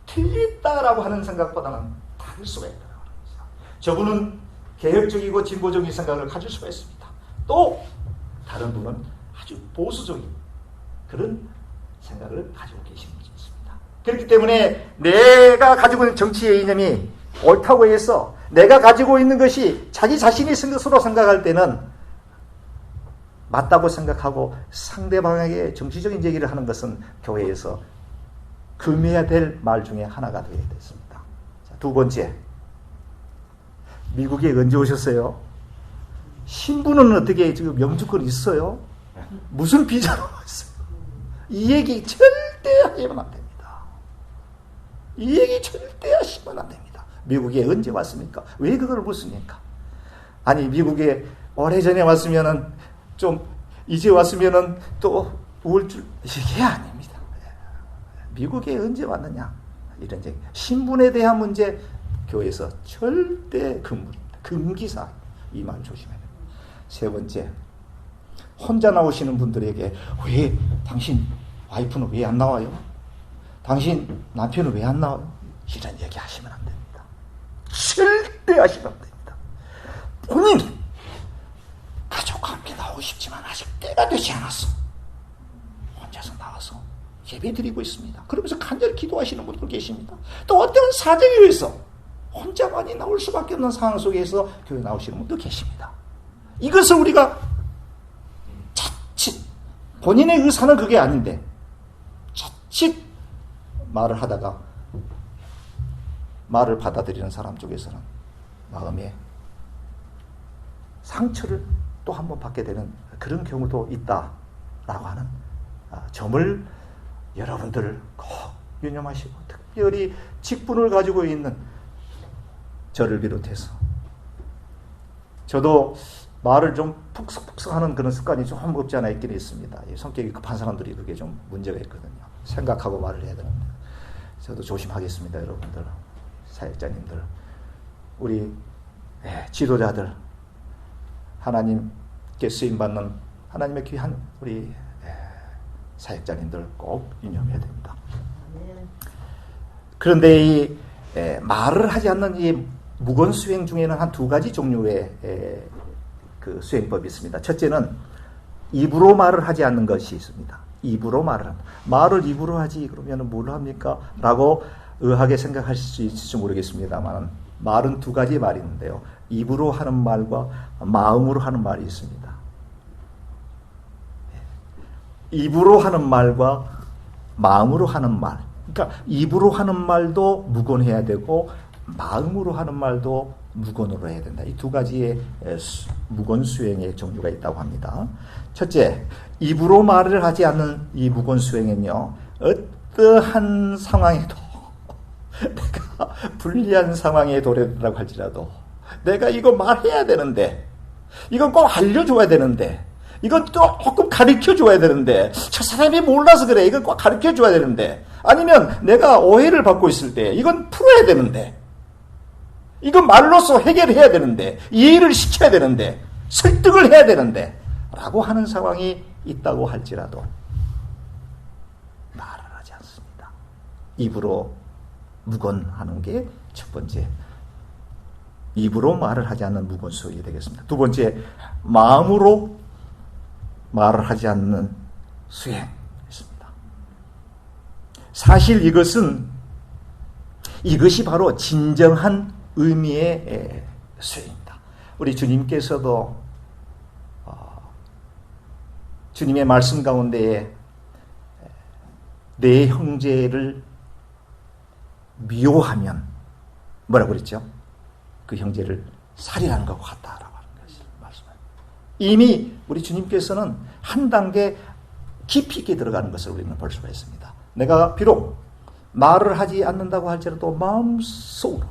Speaker 6: 틀리다라고 하는 생각보다는 다를 수가 있다고 하는 거죠. 저분은 개혁적이고 진보적인 생각을 가질 수가 있습니다. 또 다른 분은 아주 보수적인 그런 생각을 가지고 계시는 분이 있습니다. 그렇기 때문에 내가 가지고 있는 정치의 이념이 옳다고 해서 내가 가지고 있는 것이 자기 자신이 스스로 생각할 때는 맞다고 생각하고 상대방에게 정치적인 얘기를 하는 것은 교회에서 금해야 될 말 중에 하나가 되어야 됐습니다. 자, 2번째, 미국에 언제 오셨어요? 신부는 어떻게 지금 영주권 있어요? 무슨 비자로 왔어요? 이 얘기 절대 하시면 안 됩니다. 이 얘기 절대 하시면 안 됩니다. 미국에 언제 왔습니까? 왜 그걸 묻습니까? 아니 미국에 오래전에 왔으면은 좀 이제 왔으면은 또 우울증 이게 아닙니다. 미국에 언제 왔느냐 이런 얘기. 신분에 대한 문제 교회에서 절대 금기사 이 말 조심해야 됩니다. 세 번째, 혼자 나오시는 분들에게 왜 당신 와이프는 왜 안 나와요? 당신 남편은 왜 안 나와요? 이런 얘기 하시면 안 됩니다. 절대 하시면 안 됩니다. 본인 가족과 함께 나오고 싶지만 아직 때가 되지 않았어. 혼자서 나와서 예배 드리고 있습니다. 그러면서 간절히 기도하시는 분들 계십니다. 또 어떤 사정에 의해서 혼자만이 나올 수밖에 없는 상황 속에서 교회 나오시는 분도 계십니다. 이것을 우리가 자칫 본인의 의사는 그게 아닌데 자칫 말을 하다가 말을 받아들이는 사람 쪽에서는 마음에 상처를 또 한 번 받게 되는 그런 경우도 있다라고 하는 점을 여러분들 꼭 유념하시고, 특별히 직분을 가지고 있는 저를 비롯해서 저도 말을 좀 푹석푹석 하는 그런 습관이 좀 없지 않아 있긴 있습니다. 성격이 급한 사람들이 그게 좀 문제가 있거든요. 생각하고 말을 해야 되는데 저도 조심하겠습니다. 여러분들, 사역자님들, 우리 지도자들, 하나님께 쓰임받는 하나님의 귀한 우리 사역자님들 꼭 유념해야 됩니다. 그런데 이 말을 하지 않는 이 무건 수행 중에는 한 두 가지 종류의 그 수행법이 있습니다. 첫째는 입으로 말을 하지 않는 것이 있습니다. 입으로 말을 한다. 말을 입으로 하지 그러면 뭘 합니까? 라고 의아하게 생각하실 수 있을지 모르겠습니다만 말은 두 가지 말이 있는데요. 입으로 하는 말과 마음으로 하는 말이 있습니다. 입으로 하는 말과 마음으로 하는 말. 그러니까 입으로 하는 말도 무건해야 되고 마음으로 하는 말도 무건으로 해야 된다. 이 두 가지의 무건 수행의 종류가 있다고 합니다. 첫째, 입으로 말을 하지 않는 이 무건 수행은요, 어떠한 상황에도 내가 불리한 상황에 도래된다고 할지라도 내가 이거 말해야 되는데, 이건 꼭 알려줘야 되는데, 이건 또 조금 가르쳐줘야 되는데, 저 사람이 몰라서 그래, 이건 꼭 가르쳐줘야 되는데, 아니면 내가 오해를 받고 있을 때 이건 풀어야 되는데, 이건 말로써 해결해야 되는데, 이해를 시켜야 되는데, 설득을 해야 되는데 라고 하는 상황이 있다고 할지라도 말을 하지 않습니다. 입으로 무건하는 게 첫 번째, 입으로 말을 하지 않는 무건 수행이 되겠습니다. 두 번째, 마음으로 말을 하지 않는 수행입니다. 사실 이것이 바로 진정한 의미의 수행입니다. 우리 주님께서도 주님의 말씀 가운데에 내 형제를 미워하면 뭐라고 그랬죠? 그 형제를 살인하는 것과 같다라고 하는 것을 말씀합니다. 이미 우리 주님께서는 한 단계 깊이 있게 들어가는 것을 우리는 볼 수가 있습니다. 내가 비록 말을 하지 않는다고 할지라도 마음속으로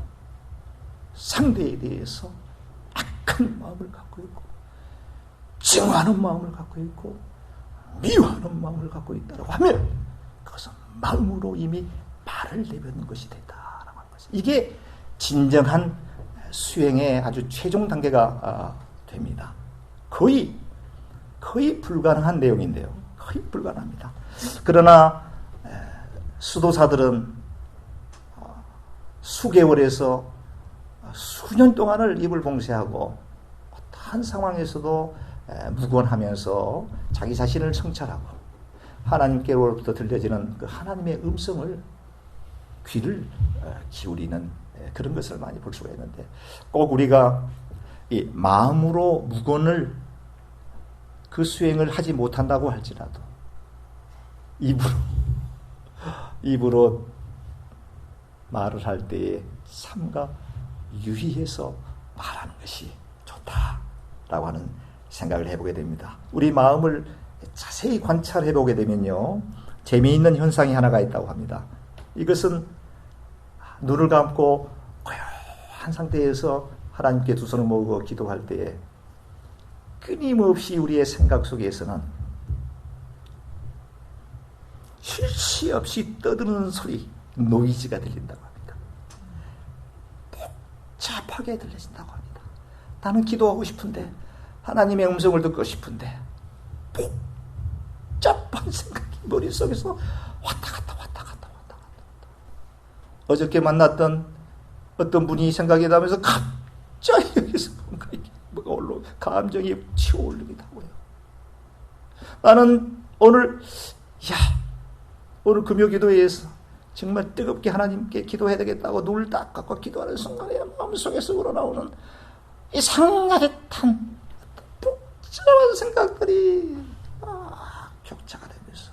Speaker 6: 상대에 대해서 악한 마음을 갖고 있고, 증오하는 마음을 갖고 있고, 미워하는 마음을 갖고 있다고 하면 그것은 마음으로 이미 말을 내뱉는 것이 된다라고 하는 것입니다. 이게 진정한 수행의 아주 최종 단계가 됩니다. 거의 불가능한 내용인데요. 거의 불가능합니다. 그러나 수도사들은 수개월에서 수년 동안을 입을 봉쇄하고 어떠한 상황에서도 무건하면서 자기 자신을 성찰하고 하나님께로부터 들려지는 그 하나님의 음성을 귀를 기울이는 그런 것을 많이 볼 수가 있는데, 꼭 우리가 이 마음으로 무건을 그 수행을 하지 못한다고 할지라도 입으로 말을 할 때에 삼가 유의해서 말하는 것이 좋다라고 라고 하는 생각을 해보게 됩니다. 우리 마음을 자세히 관찰해 보게 되면요, 재미있는 현상이 하나가 있다고 합니다. 이것은 눈을 감고 고요한 상태에서 하나님께 두 손을 모으고 기도할 때에 끊임없이 우리의 생각 속에서는 쉴 새 없이 떠드는 소리, 노이즈가 들린다고 합니다. 복잡하게 들려진다고 합니다. 나는 기도하고 싶은데, 하나님의 음성을 듣고 싶은데 복잡한 생각이 머릿속에서 왔다 갔다 왔다 갔다 왔다 갔다. 어저께 만났던 어떤 분이 생각이 나면서 갑자기 여기서 뭔가 뭐가 올라오고 감정이 치워올리기도 하고요. 나는 오늘 금요기도회에서 정말 뜨겁게 하나님께 기도해야 되겠다고 눈을 딱 감고 기도하는 순간에 마음속에서 우러나오는 이상하게 탄 복잡한 생각들이 격차가 되면서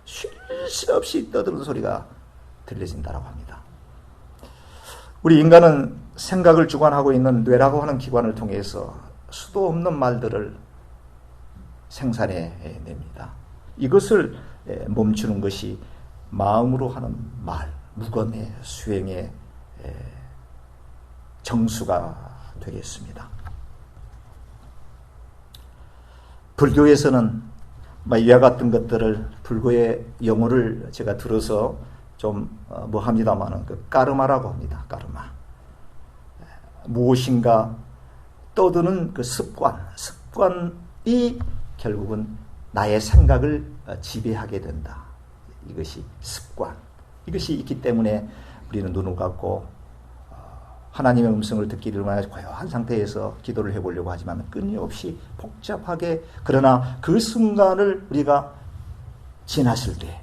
Speaker 6: 쉴 새 없이 떠드는 소리가 들려진다고 합니다. 우리 인간은 생각을 주관하고 있는 뇌라고 하는 기관을 통해서 수도 없는 말들을 생산해냅니다. 이것을 멈추는 것이 마음으로 하는 말, 무건의 수행의 정수가 되겠습니다. 불교에서는 이와 같은 것들을, 불교의 용어를 제가 들어서 좀 합니다만은 까르마라고 합니다. 까르마. 무엇인가 떠드는 그 습관이 결국은 나의 생각을 지배하게 된다. 이것이 습관. 이것이 있기 때문에 우리는 눈을 감고 하나님의 음성을 듣기를 원하여 고요한 상태에서 기도를 해보려고 하지만 끊임없이 복잡하게, 그러나 그 순간을 우리가 지났을 때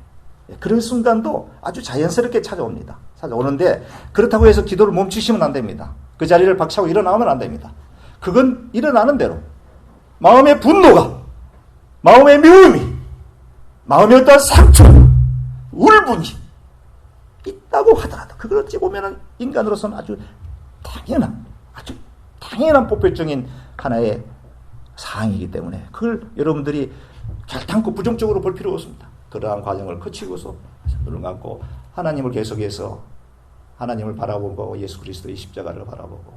Speaker 6: 그런 순간도 아주 자연스럽게 찾아옵니다. 찾아오는데 그렇다고 해서 기도를 멈추시면 안 됩니다. 그 자리를 박차고 일어나면 안 됩니다. 그건 일어나는 대로 마음의 분노가, 마음의 미움이, 마음의 어떤 상처, 울분이 있다고 하더라도 그걸 어찌 보면 인간으로서는 아주 당연한 보편적인 하나의 사항이기 때문에 그걸 여러분들이 결단코 부정적으로 볼 필요 없습니다. 그러한 과정을 거치고서 눈을 감고 하나님을 계속해서 하나님을 바라보고 예수 그리스도의 십자가를 바라보고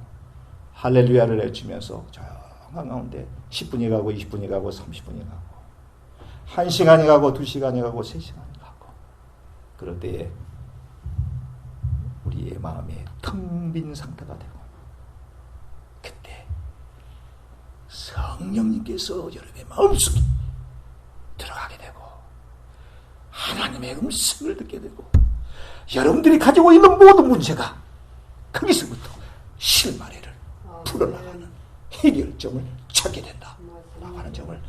Speaker 6: 할렐루야를 외치면서 조용한 가운데 10분이 가고 20분이 가고 30분이 가고 1시간이 가고 2시간이 가고 3시간이 가고 그럴 때에 우리의 마음에 텅 빈 상태가 되고 그때 성령님께서 여러분의 마음속에 들어가게 되고 하나님의 음성을 듣게 되고 여러분들이 가지고 있는 모든 문제가 거기서부터 실마리를 풀어나가는 해결점을 찾게 된다 라고 하는 점을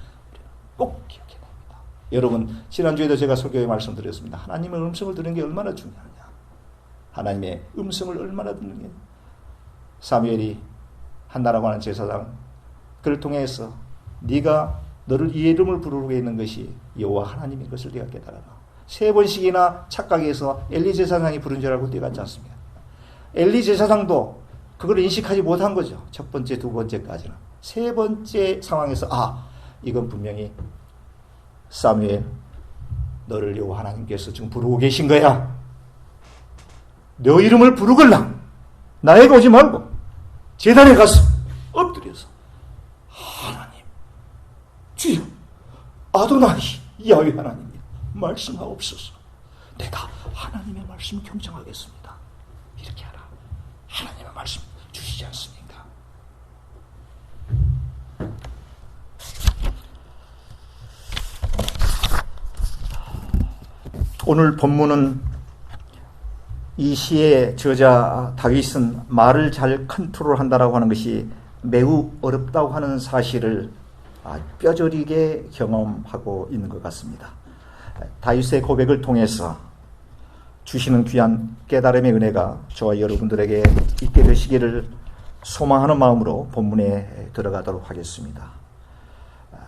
Speaker 6: 꼭 기억해야 됩니다. 여러분, 지난주에도 제가 설교에 말씀드렸습니다. 하나님의 음성을 듣는 게 얼마나 중요하냐, 하나님의 음성을 얼마나 듣는 게. 사무엘이 한나라고 하는 제사장, 그를 통해서 네가 너를 이 이름을 부르고 있는 것이 여호와 하나님인 것을 네가 깨달아라. 3번씩이나 착각해서 엘리 제사장이 부른 줄 알고 뛰어갔지 않습니까? 엘리 제사장도 그걸 인식하지 못한 거죠. 첫 번째, 두 번째까지는. 3번째 상황에서 이건 분명히 사무엘, 너를 여호와 하나님께서 지금 부르고 계신 거야. 너 이름을 부르걸라. 나에게 오지 말고 제단에 가서 엎드려서 하나님, 주여, 아도나이 야훼 하나님 말씀하옵소서. 내가 하나님의 말씀 경청하겠습니다. 이렇게 하라. 하나님의 말씀 주시지 않습니까? 오늘 본문은 이 시의 저자 다윗은 말을 잘 컨트롤한다라고 하는 것이 매우 어렵다고 하는 사실을 뼈저리게 경험하고 있는 것 같습니다. 다윗의 고백을 통해서 주시는 귀한 깨달음의 은혜가 저와 여러분들에게 있게 되시기를 소망하는 마음으로 본문에 들어가도록 하겠습니다.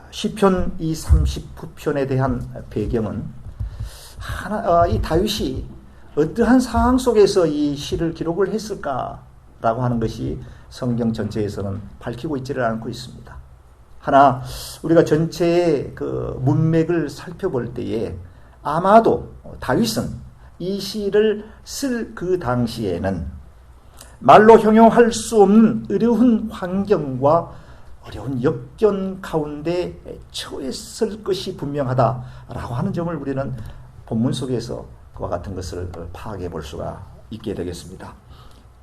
Speaker 6: 시편 이 39편에 대한 배경은 이 다윗이 어떠한 상황 속에서 이 시를 기록을 했을까라고 하는 것이 성경 전체에서는 밝히고 있지를 않고 있습니다. 하나 우리가 전체의 그 문맥을 살펴볼 때에 아마도 다윗은 이 시를 쓸 그 당시에는 말로 형용할 수 없는 어려운 환경과 어려운 역경 가운데 처했을 것이 분명하다라고 하는 점을 우리는 본문 속에서 그와 같은 것을 파악해 볼 수가 있게 되겠습니다.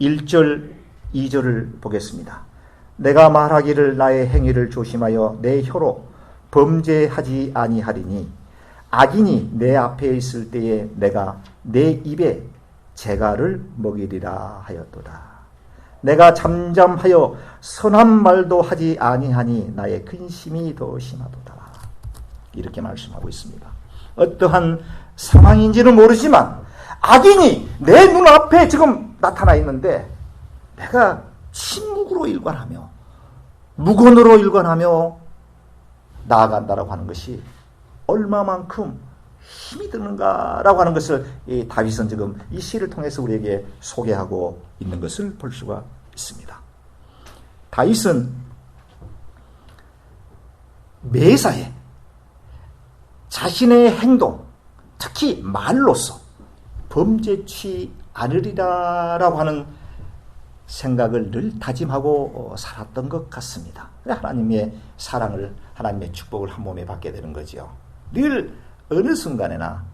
Speaker 6: 1절, 2절을 보겠습니다. 내가 말하기를 나의 행위를 조심하여 내 혀로 범죄하지 아니하리니 악인이 내 앞에 있을 때에 내가 내 입에 재갈을 먹이리라 하였도다. 내가 잠잠하여 선한 말도 하지 아니하니 나의 근심이 더 심하도다. 이렇게 말씀하고 있습니다. 어떠한 상황인지는 모르지만 악인이 내 눈앞에 지금 나타나 있는데 내가 침묵으로 일관하며 무건으로 일관하며 나아간다라고 하는 것이 얼마만큼 힘이 드는가라고 하는 것을 이 다윗은 지금 이 시를 통해서 우리에게 소개하고 있는 것을 볼 수가 있습니다. 다윗은 매사에 자신의 행동, 특히 말로서 범죄치 않으리라라고 하는 생각을 늘 다짐하고 살았던 것 같습니다. 하나님의 사랑을, 하나님의 축복을 한 몸에 받게 되는 거죠. 늘 어느 순간에나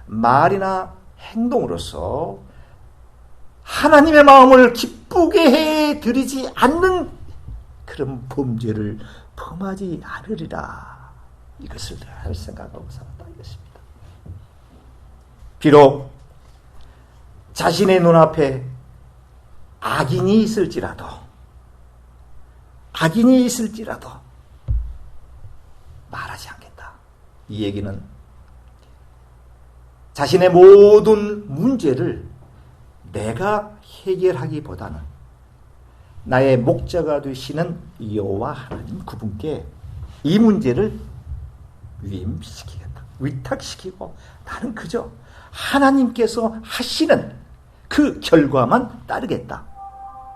Speaker 6: 말이나 행동으로서 하나님의 마음을 기쁘게 해드리지 않는 그런 범죄를 범하지 않으리라. 이것을 늘 생각하고 살았다 이것입니다. 비록 자신의 눈앞에 악인이 있을지라도 말하지 않겠다. 이 얘기는 자신의 모든 문제를 내가 해결하기보다는 나의 목자가 되시는 여호와 하나님 그분께 이 문제를 위임시키겠다. 위탁시키고 나는 그저 하나님께서 하시는 그 결과만 따르겠다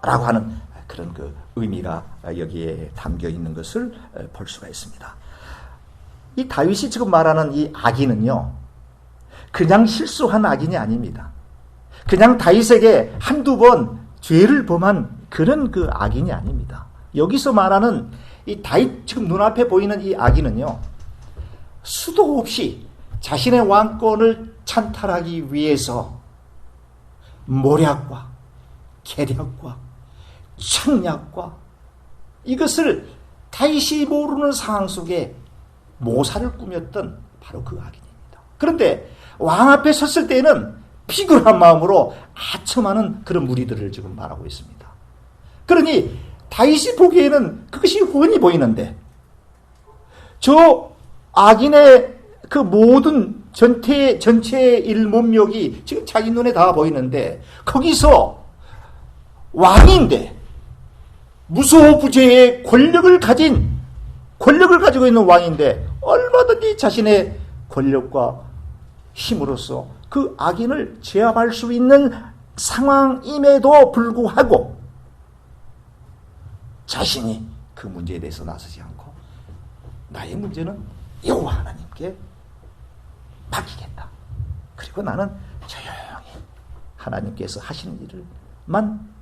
Speaker 6: 라고 하는 그런 그 의미가 여기에 담겨 있는 것을 볼 수가 있습니다. 이 다윗이 지금 말하는 이 악인은요, 그냥 실수한 악인이 아닙니다. 그냥 다윗에게 한두 번 죄를 범한 그런 그 악인이 아닙니다. 여기서 말하는 이 다윗 지금 눈앞에 보이는 이 악인은요, 수도 없이 자신의 왕권을 찬탈하기 위해서 모략과 계략과 청략과 이것을 다윗이 모르는 상황 속에 모사를 꾸몄던 바로 그 악인입니다. 그런데 왕 앞에 섰을 때는 비굴한 마음으로 아첨하는 그런 무리들을 지금 말하고 있습니다. 그러니 다윗이 보기에는 그것이 훤히 보이는데 저 악인의 그 모든 전체의 일문명이 지금 자기 눈에 다 보이는데 거기서 왕인데 무소부재의 권력을 가지고 있는 왕인데 얼마든지 자신의 권력과 힘으로써 그 악인을 제압할 수 있는 상황임에도 불구하고 자신이 그 문제에 대해서 나서지 않고 나의 문제는 여호와 하나님께 맡기겠다. 그리고 나는 조용히 하나님께서 하시는 일을만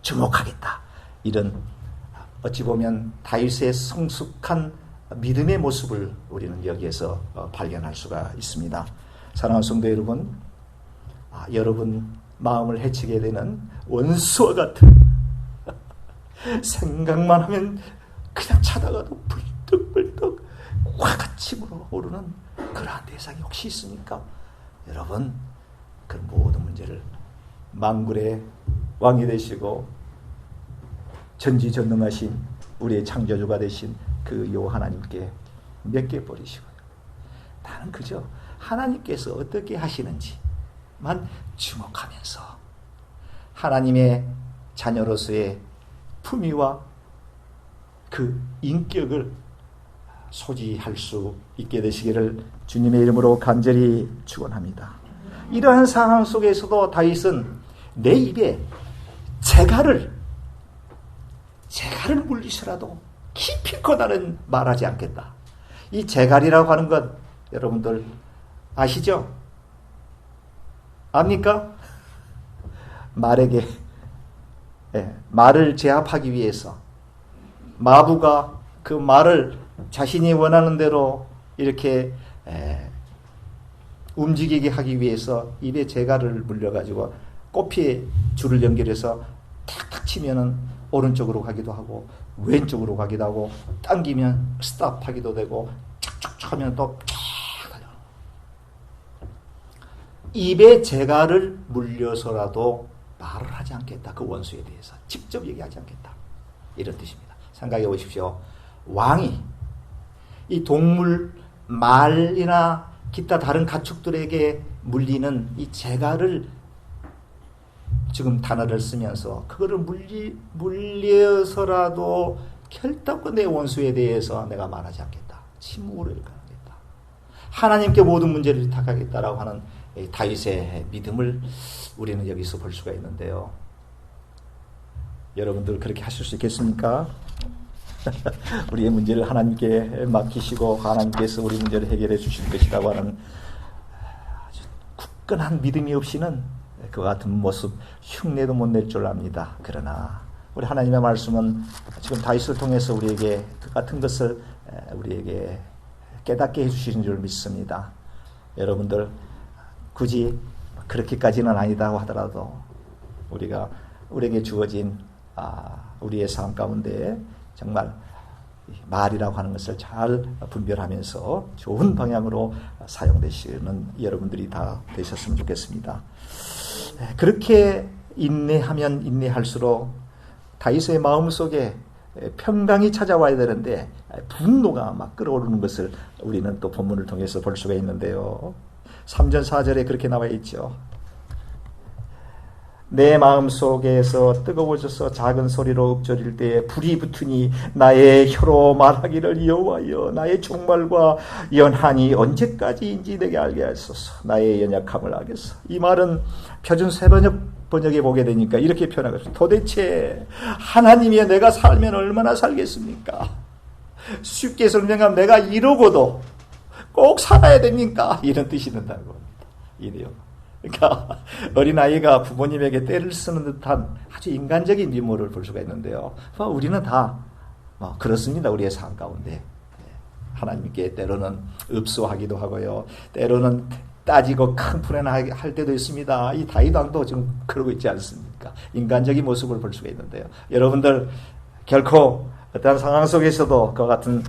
Speaker 6: 주목하겠다. 이런 어찌 보면 다윗의 성숙한 믿음의 모습을 우리는 여기에서 발견할 수가 있습니다. 사랑하는 성도 여러분, 여러분 마음을 해치게 되는 원수와 같은 생각만 하면 그냥 차다가도 불떡불떡 화같이 불어오르는 그러한 대상이 혹시 있습니까? 여러분, 그 모든 문제를 만군의 왕이 되시고 전지전능하신 우리의 창조주가 되신 그 여호와 하나님께 맡겨버리시고요. 나는 그저 하나님께서 어떻게 하시는지만 주목하면서 하나님의 자녀로서의 품위와 그 인격을 소지할 수 있게 되시기를 주님의 이름으로 간절히 축원합니다. 이러한 상황 속에서도 다윗은 내 입에 재갈을 물리서라도 기필코 나는 말하지 않겠다. 이 재갈이라고 하는 것 여러분들 아시죠? 압니까? 말에게 말을 제압하기 위해서 마부가 그 말을 자신이 원하는 대로 이렇게 움직이게 하기 위해서 입에 재갈을 물려가지고 꼬피에 줄을 연결해서 탁탁 치면은 오른쪽으로 가기도 하고 왼쪽으로 가기도 하고 당기면 스탑하기도 되고 쫙쫙쫙 하면 또 쫙 입에 재갈을 물려서라도 말을 하지 않겠다. 그 원수에 대해서 직접 얘기하지 않겠다. 이런 뜻입니다. 생각해 보십시오. 왕이 이 동물, 말이나 기타 다른 가축들에게 물리는 이 재갈을 지금 단어를 쓰면서 그거를 물려서라도 결단코 내 원수에 대해서 내가 말하지 않겠다. 침묵으로 일관하겠다. 하나님께 모든 문제를 탁하겠다라고 하는 다윗의 믿음을 우리는 여기서 볼 수가 있는데요. 여러분들 그렇게 하실 수 있겠습니까? 우리의 문제를 하나님께 맡기시고 하나님께서 우리 문제를 해결해 주실 것이라고 하는 아주 굳건한 믿음이 없이는 그 같은 모습 흉내도 못 낼 줄 압니다. 그러나 우리 하나님의 말씀은 지금 다윗을 통해서 우리에게 그 같은 것을 우리에게 깨닫게 해주시는 줄 믿습니다. 여러분들 굳이 그렇게까지는 아니다고 하더라도 우리에게 주어진 우리의 삶 가운데 정말 말이라고 하는 것을 잘 분별하면서 좋은 방향으로 사용되시는 여러분들이 다 되셨으면 좋겠습니다. 그렇게 인내하면 인내할수록 다윗의 마음속에 평강이 찾아와야 되는데 분노가 막 끌어오르는 것을 우리는 또 본문을 통해서 볼 수가 있는데요. 3절 4절에 그렇게 나와 있죠. 내 마음속에서 뜨거워져서 작은 소리로 읊조릴 때에 불이 붙으니 나의 혀로 말하기를 여호와여 나의 종말과 연한이 언제까지인지 내게 알게 하소서. 나의 연약함을 알겠소. 이 말은 표준 번역에 보게 되니까 이렇게 표현하겠습니다. 도대체 하나님이 내가 살면 얼마나 살겠습니까? 쉽게 설명하면 내가 이러고도 꼭 살아야 됩니까? 이런 뜻이 된다는 겁니다. 이 내용. 그러니까 어린아이가 부모님에게 때를 쓰는 듯한 아주 인간적인 유머를 볼 수가 있는데요. 우리는 다 그렇습니다. 우리의 삶 가운데 하나님께 때로는 읍소하기도 하고요. 때로는 따지고 큰 풀어할 때도 있습니다. 이 다윗 왕도 지금 그러고 있지 않습니까? 인간적인 모습을 볼 수가 있는데요. 여러분들 결코 어떠한 상황 속에서도 그와 같은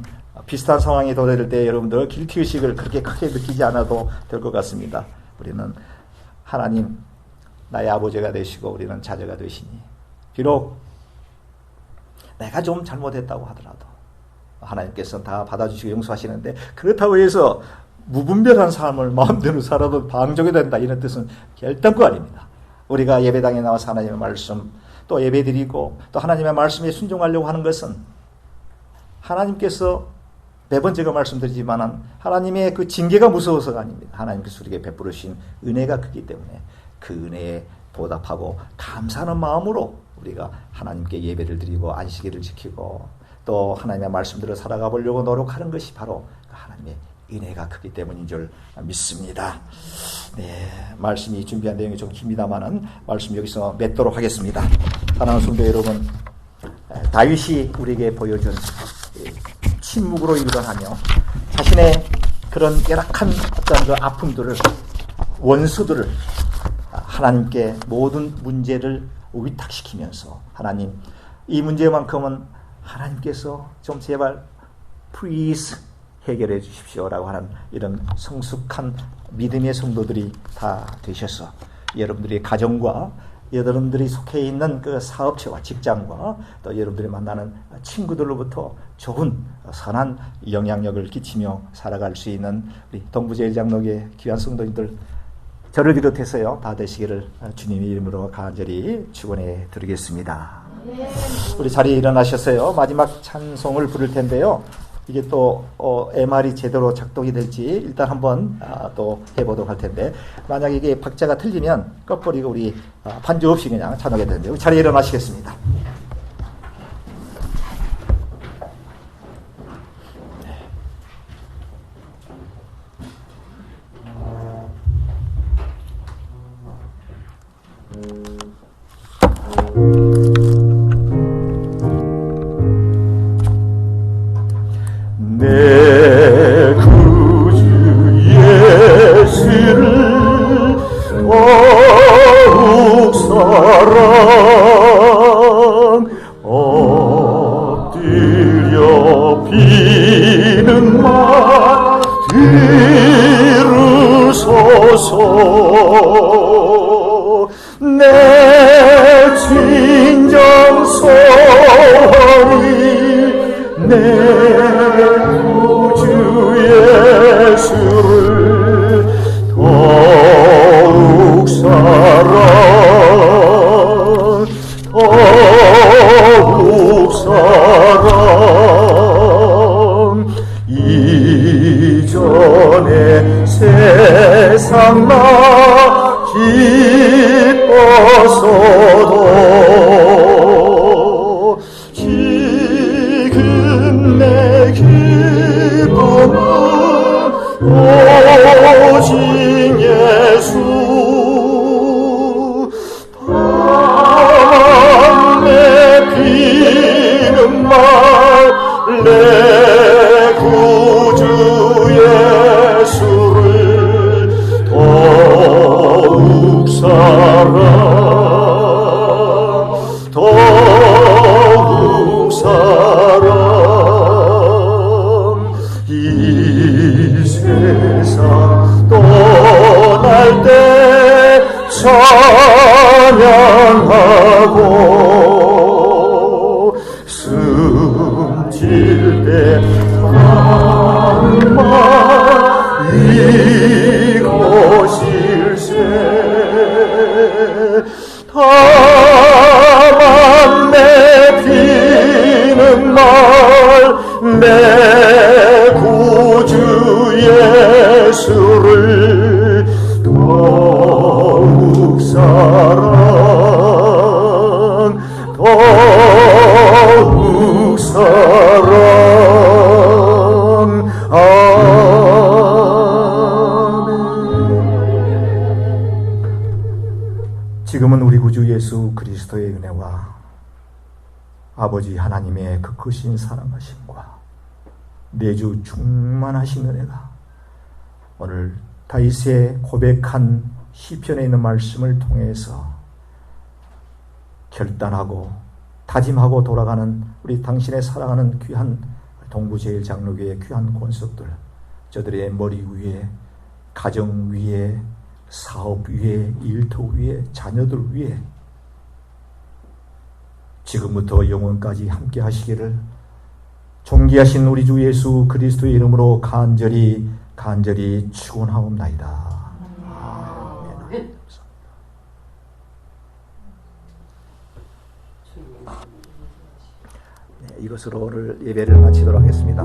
Speaker 6: 비슷한 상황이 도래될 때 여러분들 길티의식을 그렇게 크게 느끼지 않아도 될 것 같습니다. 우리는 하나님 나의 아버지가 되시고 우리는 자녀가 되시니 비록 내가 좀 잘못했다고 하더라도 하나님께서는 다 받아주시고 용서하시는데 그렇다고 해서 무분별한 삶을 마음대로 살아도 방종이 된다 이런 뜻은 결단코 아닙니다. 우리가 예배당에 나와서 하나님의 말씀 또 예배드리고 또 하나님의 말씀에 순종하려고 하는 것은 하나님께서 매번 제가 말씀드리지만 하나님의 그 징계가 무서워서가 아닙니다. 하나님께서 우리에게 베풀으신 은혜가 크기 때문에 그 은혜에 보답하고 감사하는 마음으로 우리가 하나님께 예배를 드리고 안식일을 지키고 또 하나님의 말씀대로 살아가 보려고 노력하는 것이 바로 하나님의 은혜가 크기 때문인 줄 믿습니다. 네, 말씀이 준비한 내용이 좀 깁니다만은 말씀 여기서 맺도록 하겠습니다. 사랑하는 성도 여러분, 다윗이 우리에게 보여준 침묵으로 일관하며 자신의 그런 열악한 어떤 그 아픔들을 원수들을 하나님께 모든 문제를 위탁시키면서 하나님 이 문제만큼은 하나님께서 좀 제발 please 해결해 주십시오라고 하는 이런 성숙한 믿음의 성도들이 다 되셔서 여러분들의 가정과 여러분들이 속해 있는 그 사업체와 직장과 또 여러분들이 만나는 친구들로부터 좋은 선한 영향력을 끼치며 살아갈 수 있는 우리 동부제일장로교회 귀한 성도님들 저를 비롯해서요 다 되시기를 주님의 이름으로 간절히 축원해 드리겠습니다. 우리 자리에 일어나셨어요. 마지막 찬송을 부를 텐데요. 이게 또 MR이 제대로 작동이 될지 일단 한번 또 해보도록 할 텐데 만약 이게 박자가 틀리면 꺼버리고 우리 반주 없이 그냥 찬양하게 되는데 자리에 일어나시겠습니다. 내 구주 예수를 더욱 사랑 엎드려 비는 말 들으소서. 내 진정 소원이 내 구주 예수를 더욱 사랑 더욱 사랑 이전에 세상 나 기뻤어도 지금 내 기쁨은 오직 예수. 다만 내 비는 말 내 구주 예수를 더욱 사랑 더욱 사랑 이 세상 떠날 때 찬양하고 숨질 때 하는 말 이것일세. 다만 내 비는 말 내 구주 예수를 더욱 사랑 더욱 사랑. 지금은 우리 구주 예수 그리스도의 은혜와 아버지 하나님의 그 크신 사랑하심과 내주 충만하신 은혜가 오늘 다윗의 고백한 시편에 있는 말씀을 통해서 결단하고 다짐하고 돌아가는 우리 당신의 사랑하는 귀한 동부제일장로교의 귀한 권속들, 저들의 머리 위에, 가정 위에, 사업 위에, 일터 위에, 자녀들 위에 지금부터 영원까지 함께 하시기를 존귀하신 우리 주 예수 그리스도의 이름으로 간절히 축원하옵나이다. 아멘. 네, 이것으로 오늘 예배를 마치도록 하겠습니다.